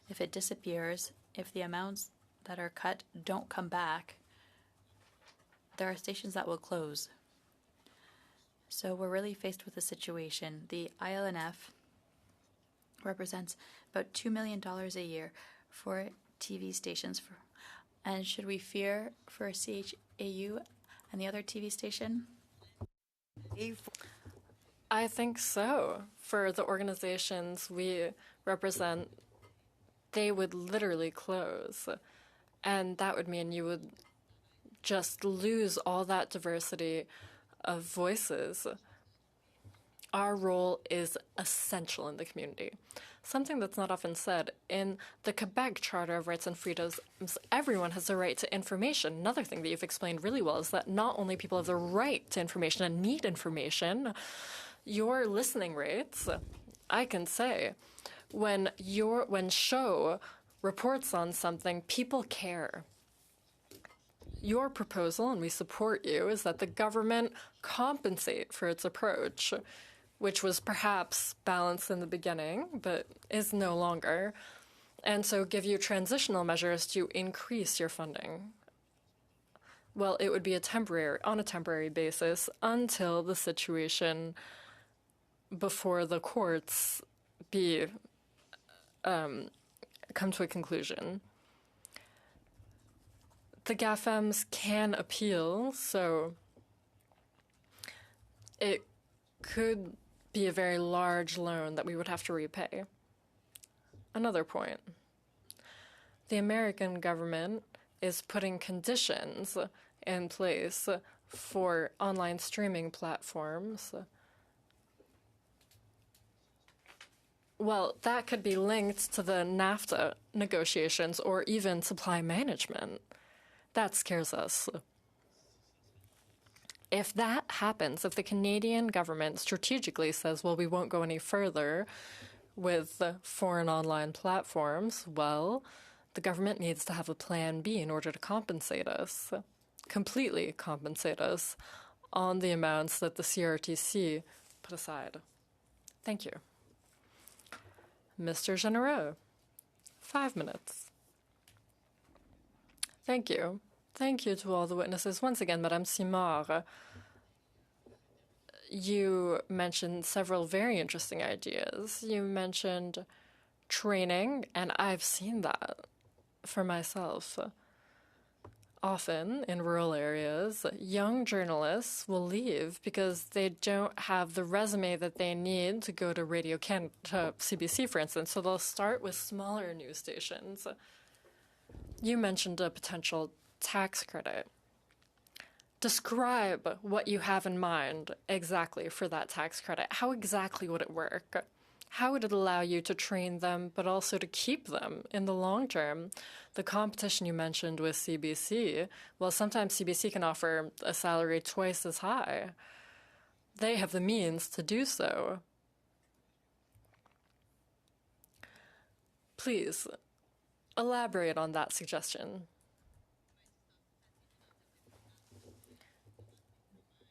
if it disappears, if the amounts that are cut don't come back, there are stations that will close. So we're really faced with a situation. The ILNF represents about $2 million a year for TV stations. And should we fear for CHAU and the other TV station? I think so. For the organizations we represent, they would literally close. And that would mean you would just lose all that diversity of voices. Our role is essential in the community. Something that's not often said, in the Quebec Charter of Rights and Freedoms, everyone has the right to information. Another thing that you've explained really well is that not only people have the right to information and need information, your listening rates, I can say, when show reports on something, people care. Your proposal, and we support you, is that the government compensate for its approach, which was perhaps balanced in the beginning, but is no longer, and so give you transitional measures to increase your funding. Well, it would be on a temporary basis until the situation before the courts come to a conclusion. The GAFEMs can appeal, so it could be a very large loan that we would have to repay. Another point. The American government is putting conditions in place for online streaming platforms. Well, that could be linked to the NAFTA negotiations or even supply management. That scares us. If that happens, if the Canadian government strategically says, well, we won't go any further with foreign online platforms, well, the government needs to have a plan B in order to compensate us, completely compensate us on the amounts that the CRTC put aside. Thank you. Mr. Genereux, 5 minutes. Thank you. Thank you to all the witnesses. Once again, Madame Simard, you mentioned several very interesting ideas. You mentioned training, and I've seen that for myself. Often in rural areas, young journalists will leave because they don't have the resume that they need to go to Radio Canada, to CBC, for instance. So they'll start with smaller news stations. You mentioned a potential tax credit. Describe what you have in mind exactly for that tax credit. How exactly would it work? How would it allow you to train them, but also to keep them in the long term? The competition you mentioned with CBC, well, sometimes CBC can offer a salary twice as high. They have the means to do so. Please, elaborate on that suggestion.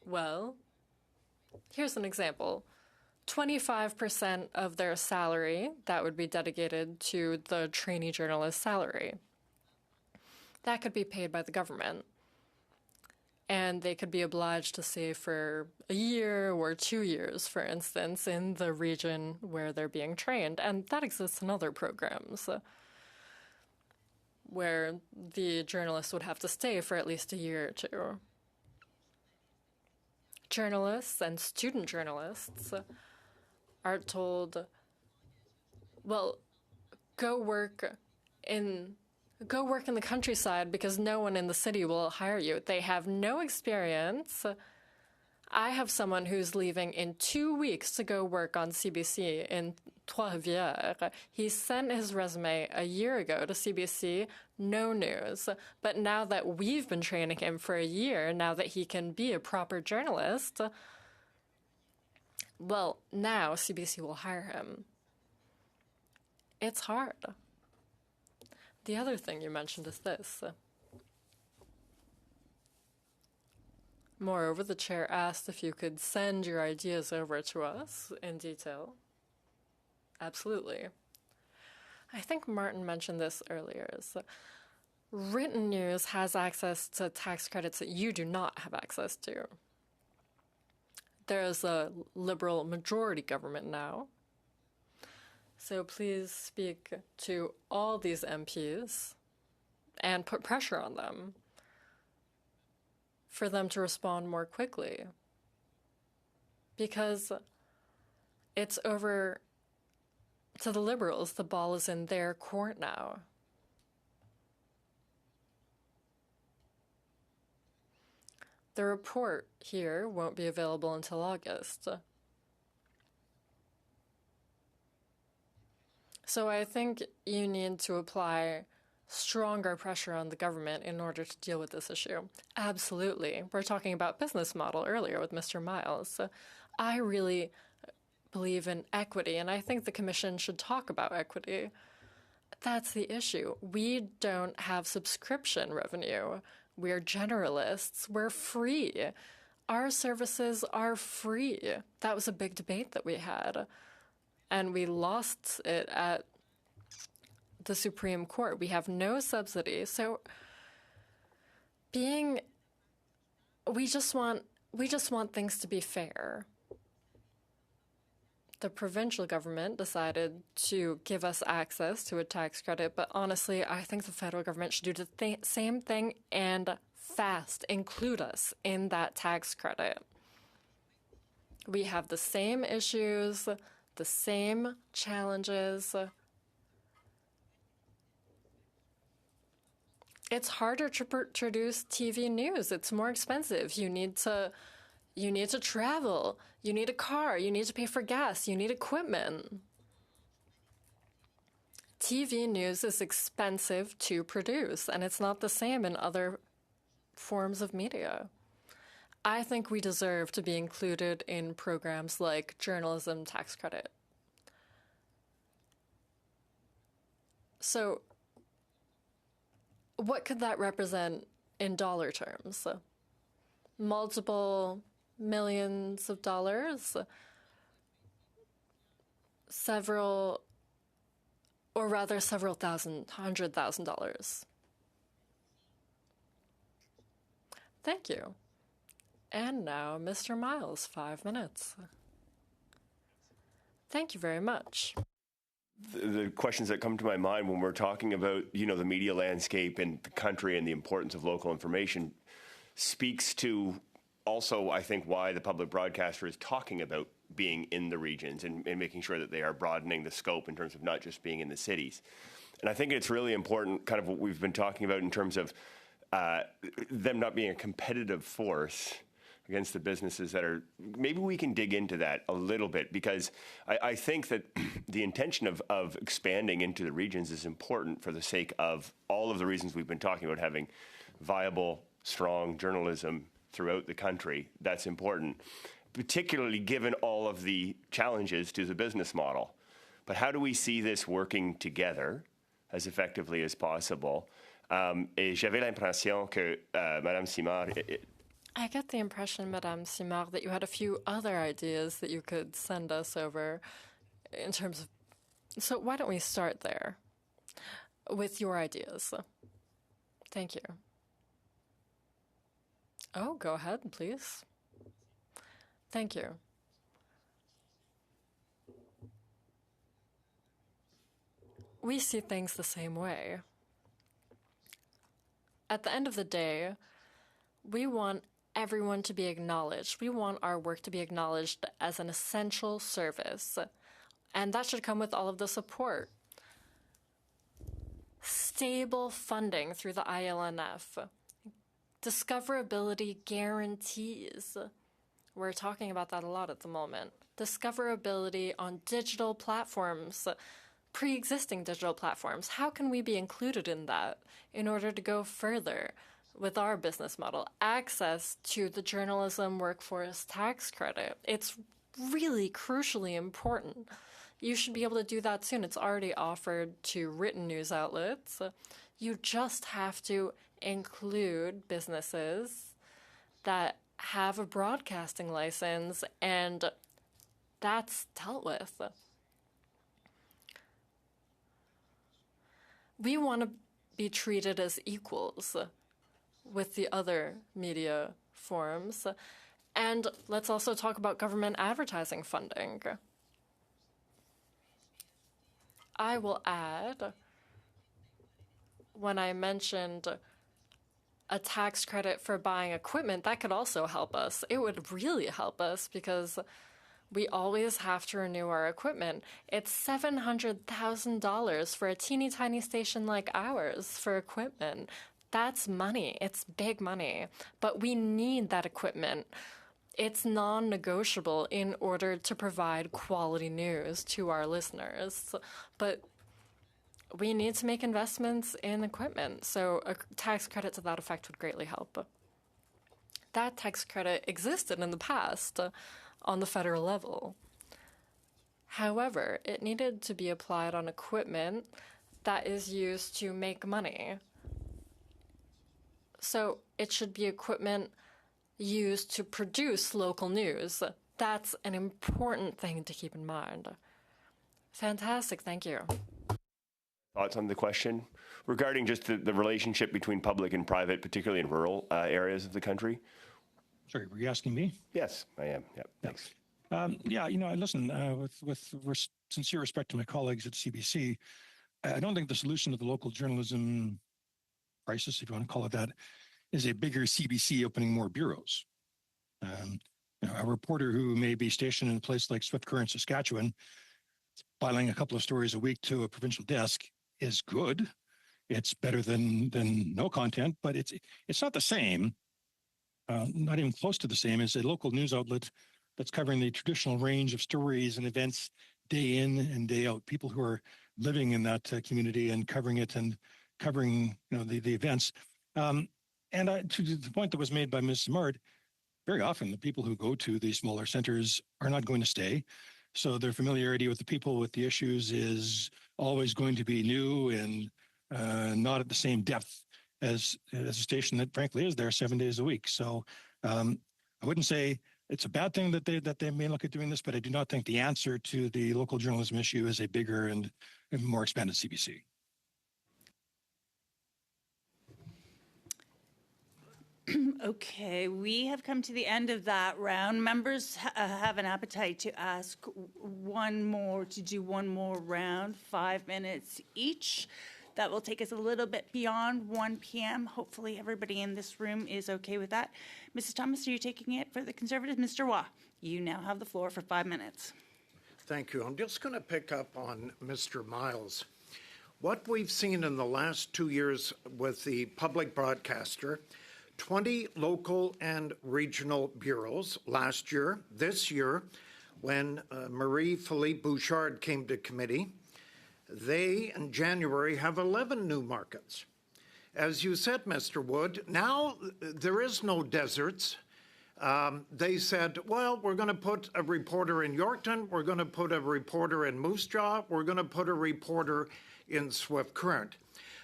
Well, here's an example. 25% of their salary, that would be dedicated to the trainee journalist salary. That could be paid by the government. And they could be obliged to stay for a year or 2 years, for instance, in the region where they're being trained. And that exists in other programs where the journalist would have to stay for at least a year or two. Journalists and student journalists are told, well, go work in the countryside because no one in the city will hire you. They have no experience. I have someone who's leaving in 2 weeks to go work on CBC in Trois-Rivières. He sent his resume a year ago to CBC, no news. But now that we've been training him for a year, now that he can be a proper journalist, well, now CBC will hire him. It's hard. The other thing you mentioned is this. Moreover, the chair asked if you could send your ideas over to us in detail. Absolutely. I think Martin mentioned this earlier. Written news has access to tax credits that you do not have access to. There's a liberal majority government now. So please speak to all these MPs and put pressure on them for them to respond more quickly. Because it's over to the Liberals. The ball is in their court now. The report here won't be available until August. So I think you need to apply stronger pressure on the government in order to deal with this issue. Absolutely. We're talking about business model earlier with Mr. Miles. I really believe in equity, and I think the Commission should talk about equity. That's the issue. We don't have subscription revenue. We're generalists. We're free. Our services are free. That was a big debate that we had. And we lost it at the Supreme Court. We have no subsidy. So we just want things to be fair. The provincial government decided to give us access to a tax credit, but honestly, I think the federal government should do the same thing and fast include us in that tax credit. We have the same issues, the same challenges. It's harder to produce TV news. It's more expensive. You need to travel. You need a car. You need to pay for gas. You need equipment. TV news is expensive to produce, and it's not the same in other forms of media. I think we deserve to be included in programs like journalism tax credit. So, what could that represent in dollar terms? Multiple millions of dollars? Several thousand, $100,000. Thank you. And now, Mr. Miles, 5 minutes. Thank you very much. The questions that come to my mind when we're talking about, the media landscape in the country and the importance of local information speaks to also, I think, why the public broadcaster is talking about being in the regions and making sure that they are broadening the scope in terms of not just being in the cities. And I think it's really important, kind of what we've been talking about in terms of them not being a competitive force against the businesses that are, maybe we can dig into that a little bit, because I think that the intention of expanding into the regions is important for the sake of all of the reasons we've been talking about, having viable, strong journalism throughout the country. That's important. particularly given all of the challenges to the business model. But how do we see this working together as effectively as possible? Et j'avais l'impression que Madame Simard. I get the impression, Madame Simard, that you had a few other ideas that you could send us over in terms of. So why don't we start there with your ideas? Thank you. Oh, go ahead, please. Thank you. We see things the same way. At the end of the day, we want everyone to be acknowledged. We want our work to be acknowledged as an essential service, and that should come with all of the support. Stable funding through the ILNF, discoverability guarantees. We're talking about that a lot at the moment. Discoverability on digital platforms, pre-existing digital platforms. How can we be included in that in order to go further with our business model? Access to the journalism workforce tax credit. It's really crucially important. You should be able to do that soon. It's already offered to written news outlets. You just have to include businesses that have a broadcasting license, and that's dealt with. We want to be treated as equals with the other media forms. And let's also talk about government advertising funding. I will add, when I mentioned a tax credit for buying equipment, that could also help us. It would really help us because we always have to renew our equipment. It's $700,000 for a teeny tiny station like ours for equipment. That's money. It's big money. But we need that equipment. It's non-negotiable in order to provide quality news to our listeners. But we need to make investments in equipment. So a tax credit to that effect would greatly help. That tax credit existed in the past on the federal level. However, it needed to be applied on equipment that is used to make money. So it should be equipment used to produce local news. That's an important thing to keep in mind. Fantastic, thank you. Thoughts on the question regarding just the relationship between public and private, particularly in rural areas of the country? Sorry, were you asking me? Yes, I am. Yep, thanks. Yeah, listen, with sincere respect to my colleagues at CBC, I don't think the solution to the local journalism crisis, if you want to call it that, is a bigger CBC opening more bureaus. A reporter who may be stationed in a place like Swift Current, Saskatchewan, filing a couple of stories a week to a provincial desk is good. It's better than no content, but it's not the same, not even close to the same as a local news outlet that's covering the traditional range of stories and events day in and day out. People who are living in that community and covering it and covering the events. And to the point that was made by Ms. Simard, very often the people who go to these smaller centers are not going to stay. So their familiarity with the people, with the issues is always going to be new and not at the same depth as a station that frankly is there 7 days a week. So I wouldn't say it's a bad thing that they may look at doing this, but I do not think the answer to the local journalism issue is a bigger and more expanded CBC. Okay, we have come to the end of that round. Members have an appetite to ask one more round, 5 minutes each. That will take us a little bit beyond 1 p.m. Hopefully everybody in this room is okay with that. Mrs. Thomas, are you taking it for the Conservatives? Mr. Waugh, you now have the floor for 5 minutes. Thank you. I'm just going to pick up on Mr. Miles. What we've seen in the last 2 years with the public broadcaster, 20 local and regional bureaus last year. This year, when Marie-Philippe Bouchard came to committee, they, in January, have 11 new markets. As you said, Mr. Wood, now there is no deserts. They said, well, we're going to put a reporter in Yorkton, we're going to put a reporter in Moose Jaw, we're going to put a reporter in Swift Current.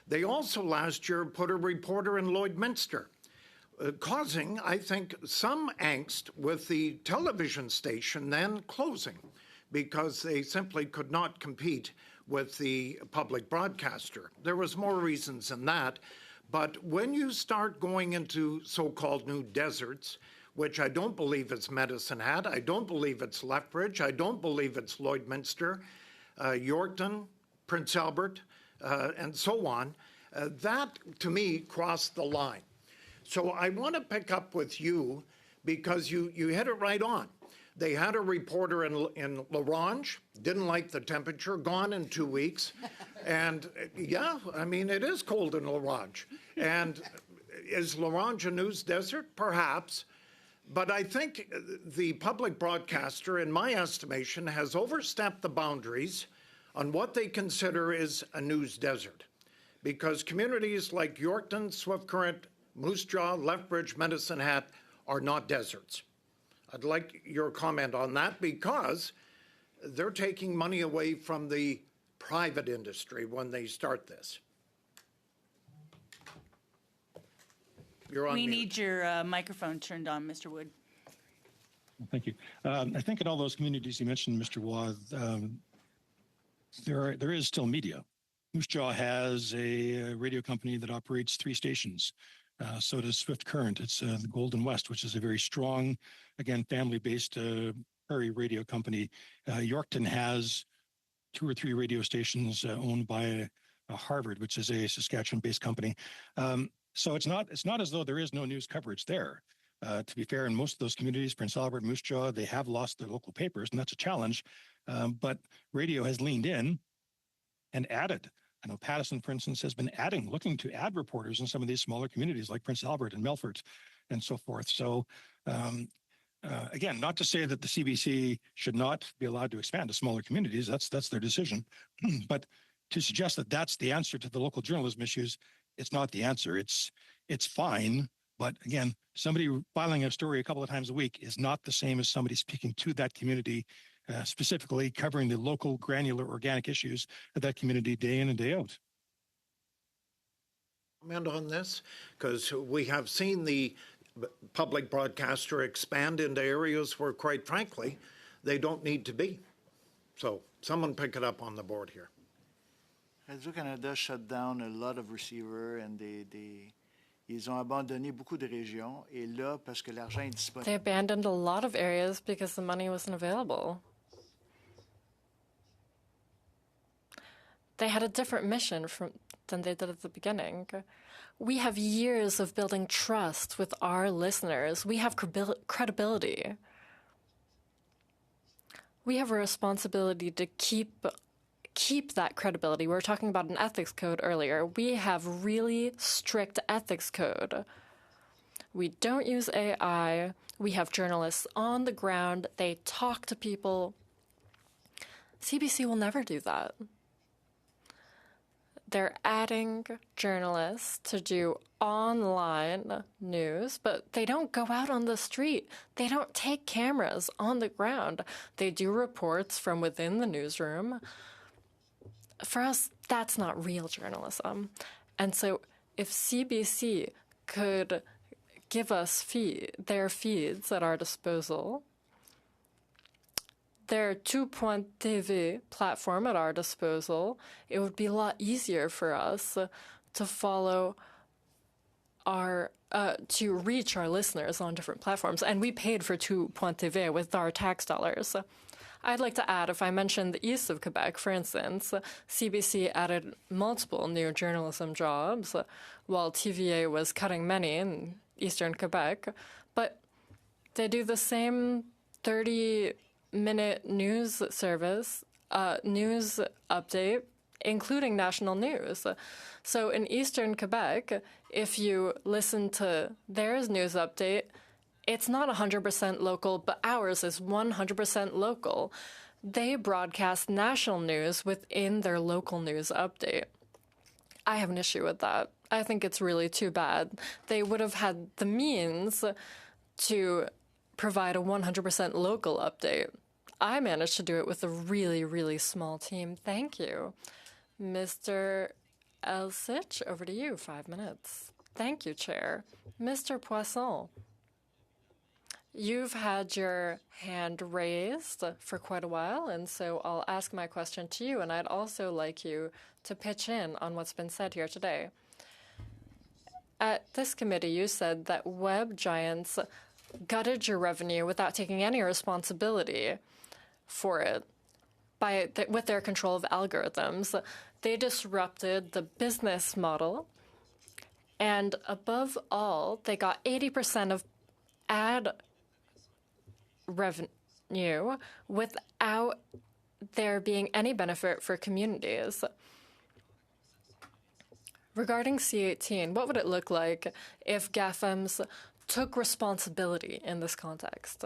They also last year put a reporter in Lloydminster, causing, I think, some angst with the television station then closing because they simply could not compete with the public broadcaster. There was more reasons than that, but when you start going into so-called new deserts, which I don't believe it's Medicine Hat, I don't believe it's Lethbridge, I don't believe it's Lloydminster, Yorkton, Prince Albert, and so on, that to me crossed the line. So I want to pick up with you because you hit it right on. They had a reporter in La Ronge, didn't like the temperature, gone in 2 weeks. And yeah, I mean, it is cold in La Ronge. And is La Ronge a news desert? Perhaps. But I think the public broadcaster, in my estimation, has overstepped the boundaries on what they consider is a news desert. Because communities like Yorkton, Swift Current, Moose Jaw, Lethbridge, Medicine Hat are not deserts. I'd like your comment on that because they're taking money away from the private industry when they start this. You're on We mute. need your microphone turned on, Mr. Wood. Thank you. I think in all those communities you mentioned, Mr. Waugh, there is still media. Moose Jaw has a radio company that operates 3 stations. So does Swift Current. It's the Golden West, which is a very strong, again, family-based prairie radio company. Yorkton has 2 or 3 radio stations owned by Harvard, which is a Saskatchewan-based company. So it's not as though there is no news coverage there. To be fair, in most of those communities, Prince Albert, Moose Jaw, they have lost their local papers, and that's a challenge. But radio has leaned in and added. I know Pattison, for instance, has been looking to add reporters in some of these smaller communities like Prince Albert and Melfort and so forth. So again, not to say that the CBC should not be allowed to expand to smaller communities. That's their decision. But to suggest that that's the answer to the local journalism issues, it's not the answer. It's fine. But again, somebody filing a story a couple of times a week is not the same as somebody speaking to that community, specifically covering the local, granular, organic issues of that community day in and day out. Comment on this? Because we have seen the public broadcaster expand into areas where, quite frankly, they don't need to be. So someone pick it up on the board here. Radio-Canada shut down a lot of receivers and ils ont abandonné beaucoup de régions. Et là, parce que l'argent est disponible. They abandoned a lot of areas because the money wasn't available. They had a different mission than they did at the beginning. We have years of building trust with our listeners. We have credibility. We have a responsibility to keep that credibility. We were talking about an ethics code earlier. We have really strict ethics code. We don't use AI. We have journalists on the ground. They talk to people. CBC will never do that. They're adding journalists to do online news, but they don't go out on the street. They don't take cameras on the ground. They do reports from within the newsroom. For us, that's not real journalism. And so if CBC could give us their feeds at our disposal, their Tout.tv platform at our disposal, it would be a lot easier for us to follow to reach our listeners on different platforms. And we paid for Tout.tv with our tax dollars. I'd like to add, if I mentioned the east of Quebec, for instance, CBC added multiple new journalism jobs, while TVA was cutting many in eastern Quebec. But they do the same 30-minute news service, news update, including national news. So in eastern Quebec, if you listen to their news update, it's not 100% local, but ours is 100% local. They broadcast national news within their local news update. I have an issue with that. I think it's really too bad. They would have had the means to provide a 100% local update. I managed to do it with a really, really small team. Thank you. Mr. Elsich, over to you, 5 minutes. Thank you, Chair. Mr. Poisson, you've had your hand raised for quite a while, and so I'll ask my question to you, and I'd also like you to pitch in on what's been said here today. At this committee, you said that web giants gutted your revenue without taking any responsibility for it with their control of algorithms. They disrupted the business model, and above all, they got 80% of ad revenue without there being any benefit for communities. Regarding C18, what would it look like if GAFAMs took responsibility in this context?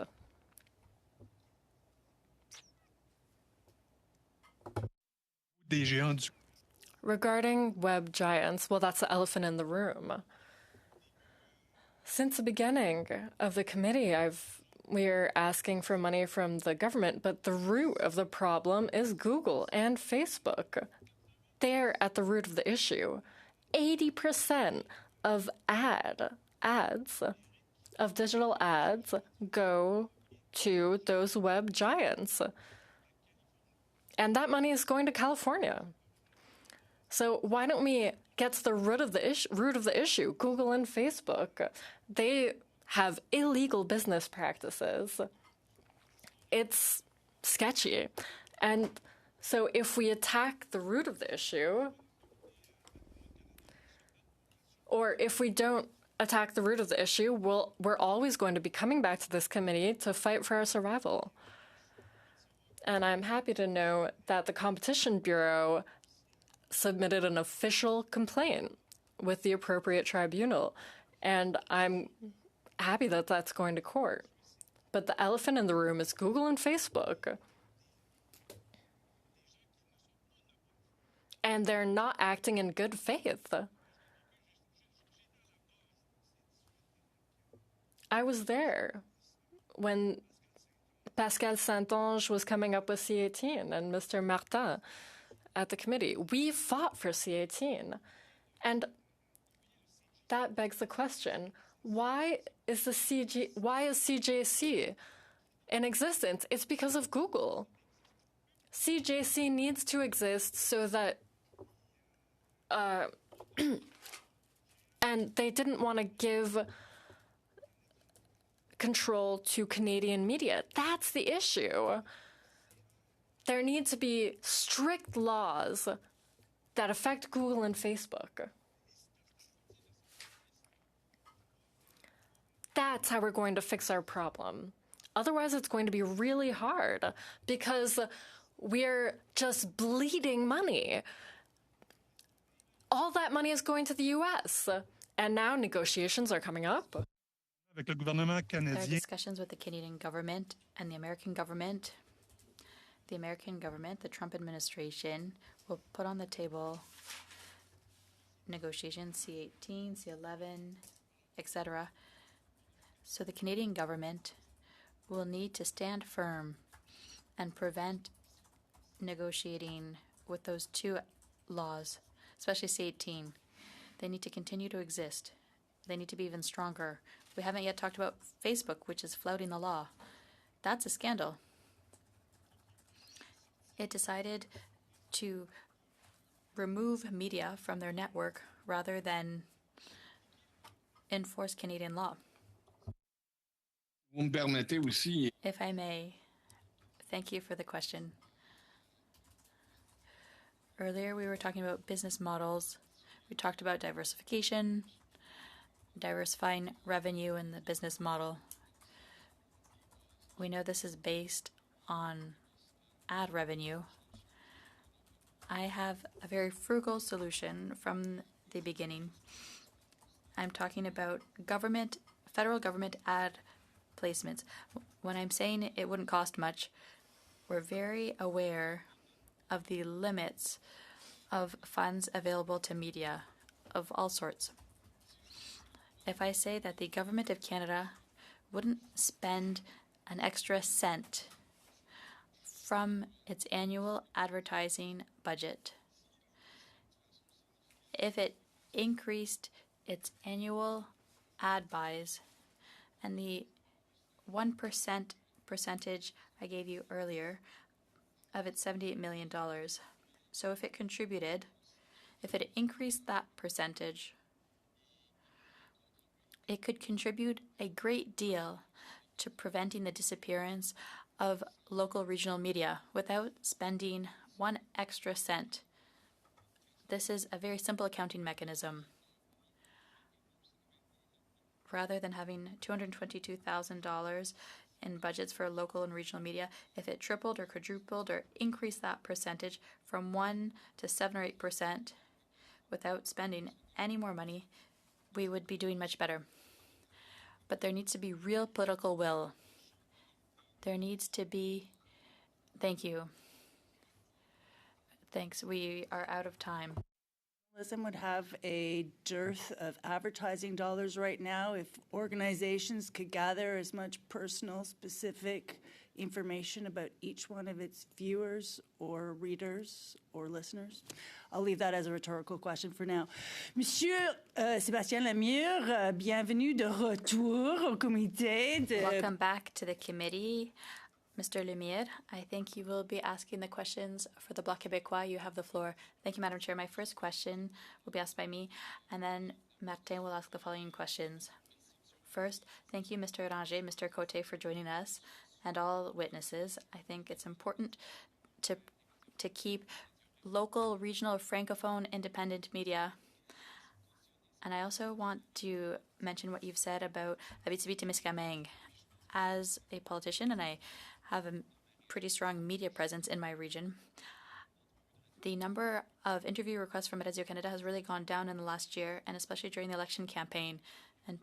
Regarding web giants, well, that's the elephant in the room. Since the beginning of the committee, we're asking for money from the government, but the root of the problem is Google and Facebook. They're at the root of the issue. 80% of digital ads go to those web giants. And that money is going to California. So why don't we get to the root of the issue? Google and Facebook, they have illegal business practices. It's sketchy. And so if we attack the root of the issue, or if we don't attack the root of the issue, we're always going to be coming back to this committee to fight for our survival. And I'm happy to know that the Competition Bureau submitted an official complaint with the appropriate tribunal. And I'm happy that that's going to court. But the elephant in the room is Google and Facebook. And they're not acting in good faith. I was there when Pascal Saint-Onge was coming up with C18 and Mr. Martin at the committee. We fought for C18. And that begs the question, why is CJC in existence? It's because of Google. CJC needs to exist so that and they didn't want to give control to Canadian media. That's the issue. There need to be strict laws that affect Google and Facebook. That's how we're going to fix our problem. Otherwise, it's going to be really hard because we're just bleeding money. All that money is going to the U.S. And now negotiations are coming up. There are discussions with the Canadian government and the American government. The American government, the Trump administration, will put on the table negotiations, C18, C11, etc. So the Canadian government will need to stand firm and prevent negotiating with those two laws, especially C18. They need to continue to exist. They need to be even stronger. We haven't yet talked about Facebook, which is flouting the law. That's a scandal. It decided to remove media from their network rather than enforce Canadian law. If I may, thank you for the question. Earlier, we were talking about business models. We talked about diversification, diversifying revenue in the business model. We know this is based on ad revenue. I have a very frugal solution from the beginning. I'm talking about federal government ad placements. When I'm saying it wouldn't cost much, we're very aware of the limits of funds available to media of all sorts. If I say that the Government of Canada wouldn't spend an extra cent from its annual advertising budget if it increased its annual ad buys and the 1% percentage I gave you earlier of its $78 million. So if it contributed, if it increased that percentage, it could contribute a great deal to preventing the disappearance of local regional media without spending one extra cent. This is a very simple accounting mechanism. Rather than having $222,000 in budgets for local and regional media, if it tripled or quadrupled or increased that percentage from 1 to 7 or 8% without spending any more money, we would be doing much better. But there needs to be real political will. There needs to be... Thank you. Thanks. We are out of time. Journalism would have a dearth of advertising dollars right now if organizations could gather as much personal, specific information about each one of its viewers or readers or listeners. I'll leave that as a rhetorical question for now. Monsieur Sébastien Lemire, bienvenue de retour au comité. Welcome back to the committee. Mr. Lemire, I think you will be asking the questions for the Bloc Québécois. You have the floor. Thank you, Madam Chair. My first question will be asked by me, and then Martin will ask the following questions. First, thank you, Mr. Ranger, Mr. Cote, for joining us, and all witnesses. I think it's important to keep local, regional, francophone, independent media. And I also want to mention what you've said about Abitibi-Témiscamingue. As a politician, and I have a pretty strong media presence in my region, the number of interview requests from Radio-Canada has really gone down in the last year, and especially during the election campaign. And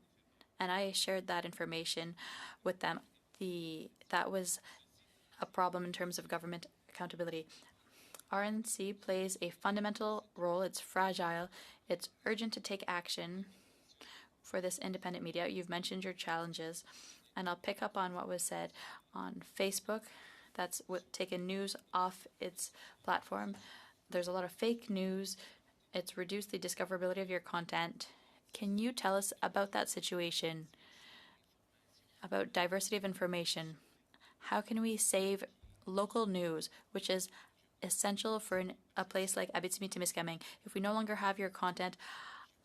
I shared that information with them. That was a problem in terms of government accountability. RNC plays a fundamental role. It's fragile. It's urgent to take action for this independent media. You've mentioned your challenges. And I'll pick up on what was said on Facebook. That's what taken news off its platform. There's a lot of fake news. It's reduced the discoverability of your content. Can you tell us about that situation, about diversity of information? How can we save local news, which is essential for a place like Abitibi-Témiscamingue? If we no longer have your content,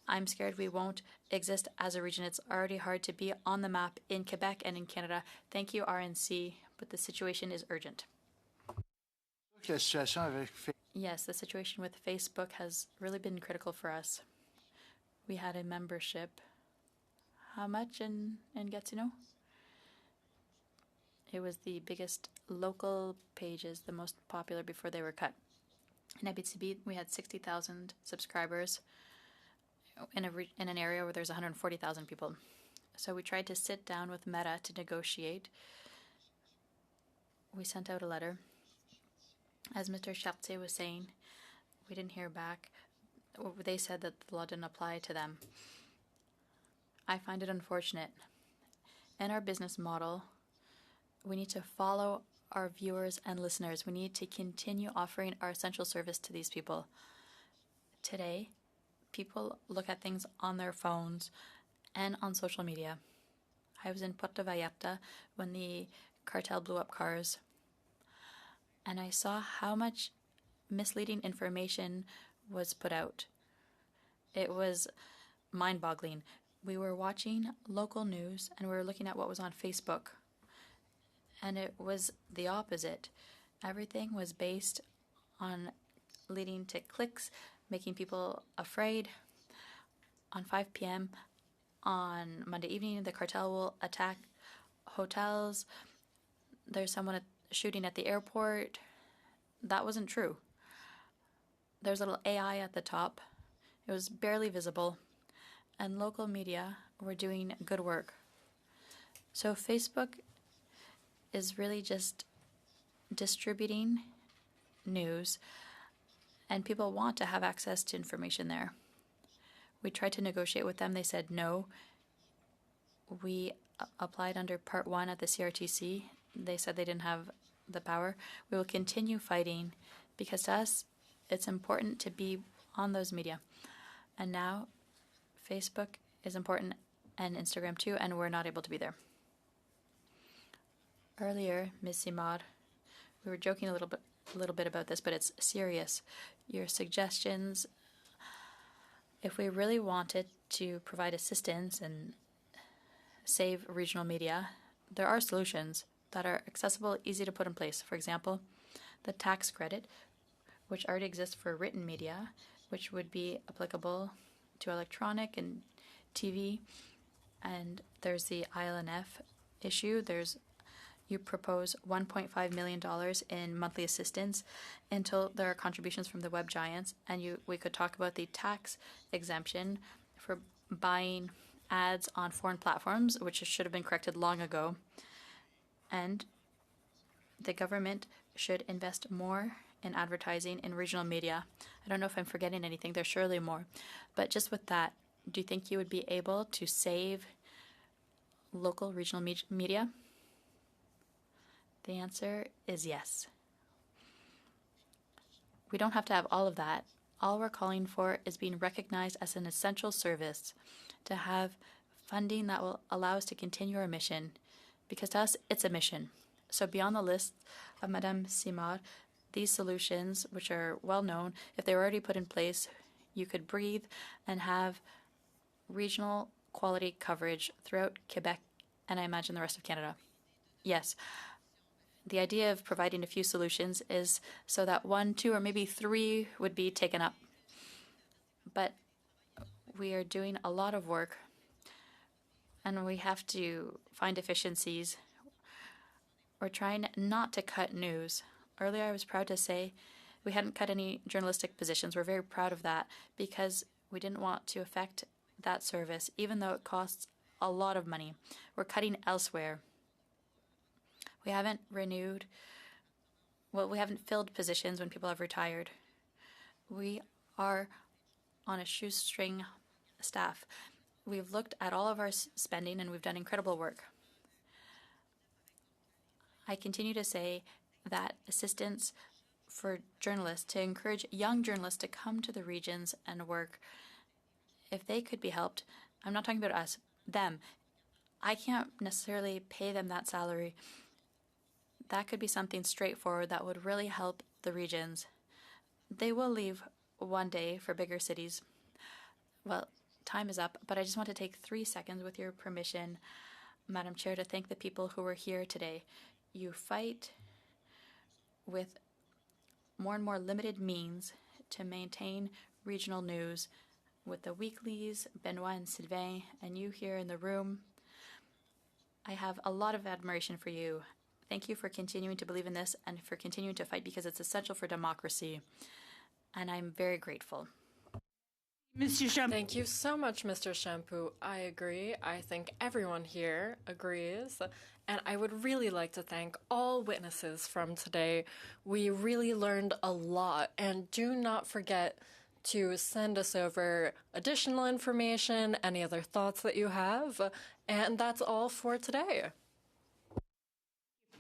I'm scared we won't exist as a region. It's already hard to be on the map in Quebec and in Canada. Thank you, RNC, but the situation is urgent. Yes, the situation with Facebook has really been critical for us. We had a membership. How much in Gatineau? It was the biggest local pages, the most popular before they were cut. In Abitibi, we had 60,000 subscribers in an area where there's 140,000 people. So we tried to sit down with Meta to negotiate. We sent out a letter. As Mr. Chartier was saying, we didn't hear back. They said that the law didn't apply to them. I find it unfortunate. In our business model, we need to follow our viewers and listeners. We need to continue offering our essential service to these people. Today, people look at things on their phones and on social media. I was in Puerto Vallarta when the cartel blew up cars, and I saw how much misleading information was put out. It was mind-boggling. We were watching local news and we were looking at what was on Facebook, and it was the opposite. Everything was based on leading to clicks, making people afraid. On 5 p.m. on Monday evening, the cartel will attack hotels. There's someone shooting at the airport. That wasn't true. There's a little AI at the top. It was barely visible. And local media were doing good work. So Facebook is really just distributing news, and people want to have access to information there. We tried to negotiate with them. They said no. We applied under Part 1 at the CRTC. They said they didn't have the power. We will continue fighting because to us, it's important to be on those media. And now, Facebook is important and Instagram too, and we're not able to be there. Earlier, Ms. Simard, we were joking a little bit about this, but it's serious. Your suggestions, if we really wanted to provide assistance and save regional media, there are solutions that are accessible, easy to put in place. For example, the tax credit, which already exists for written media, which would be applicable to electronic and TV. And there's the ILNF issue. You propose $1.5 million in monthly assistance until there are contributions from the web giants. And we could talk about the tax exemption for buying ads on foreign platforms, which should have been corrected long ago. And the government should invest more in advertising in regional media. I don't know if I'm forgetting anything. There's surely more. But just with that, do you think you would be able to save local regional media? The answer is yes. We don't have to have all of that. All we're calling for is being recognized as an essential service, to have funding that will allow us to continue our mission, because to us, it's a mission. So beyond the list of Madame Simard, these solutions, which are well known, if they were already put in place, you could breathe and have regional quality coverage throughout Quebec and I imagine the rest of Canada. Yes. The idea of providing a few solutions is so that 1, 2, or maybe 3 would be taken up. But we are doing a lot of work, and we have to find efficiencies. We're trying not to cut news. Earlier, I was proud to say we hadn't cut any journalistic positions. We're very proud of that because we didn't want to affect that service, even though it costs a lot of money. We're cutting elsewhere. We haven't we haven't filled positions when people have retired. We are on a shoestring staff. We've looked at all of our spending and we've done incredible work. I continue to say that assistance for journalists, to encourage young journalists to come to the regions and work, if they could be helped, I'm not talking about us, them. I can't necessarily pay them that salary. That could be something straightforward that would really help the regions. They will leave one day for bigger cities. Well, time is up, but I just want to take 3 seconds with your permission, Madam Chair, to thank the people who were here today. You fight with more and more limited means to maintain regional news with the weeklies, Benoit and Sylvain, and you here in the room. I have a lot of admiration for you. Thank you for continuing to believe in this and for continuing to fight because it's essential for democracy. And I'm very grateful. Mr. Shampoo. Thank you so much, Mr. Shampoo. I agree. I think everyone here agrees. And I would really like to thank all witnesses from today. We really learned a lot. And do not forget to send us over additional information, any other thoughts that you have. And that's all for today.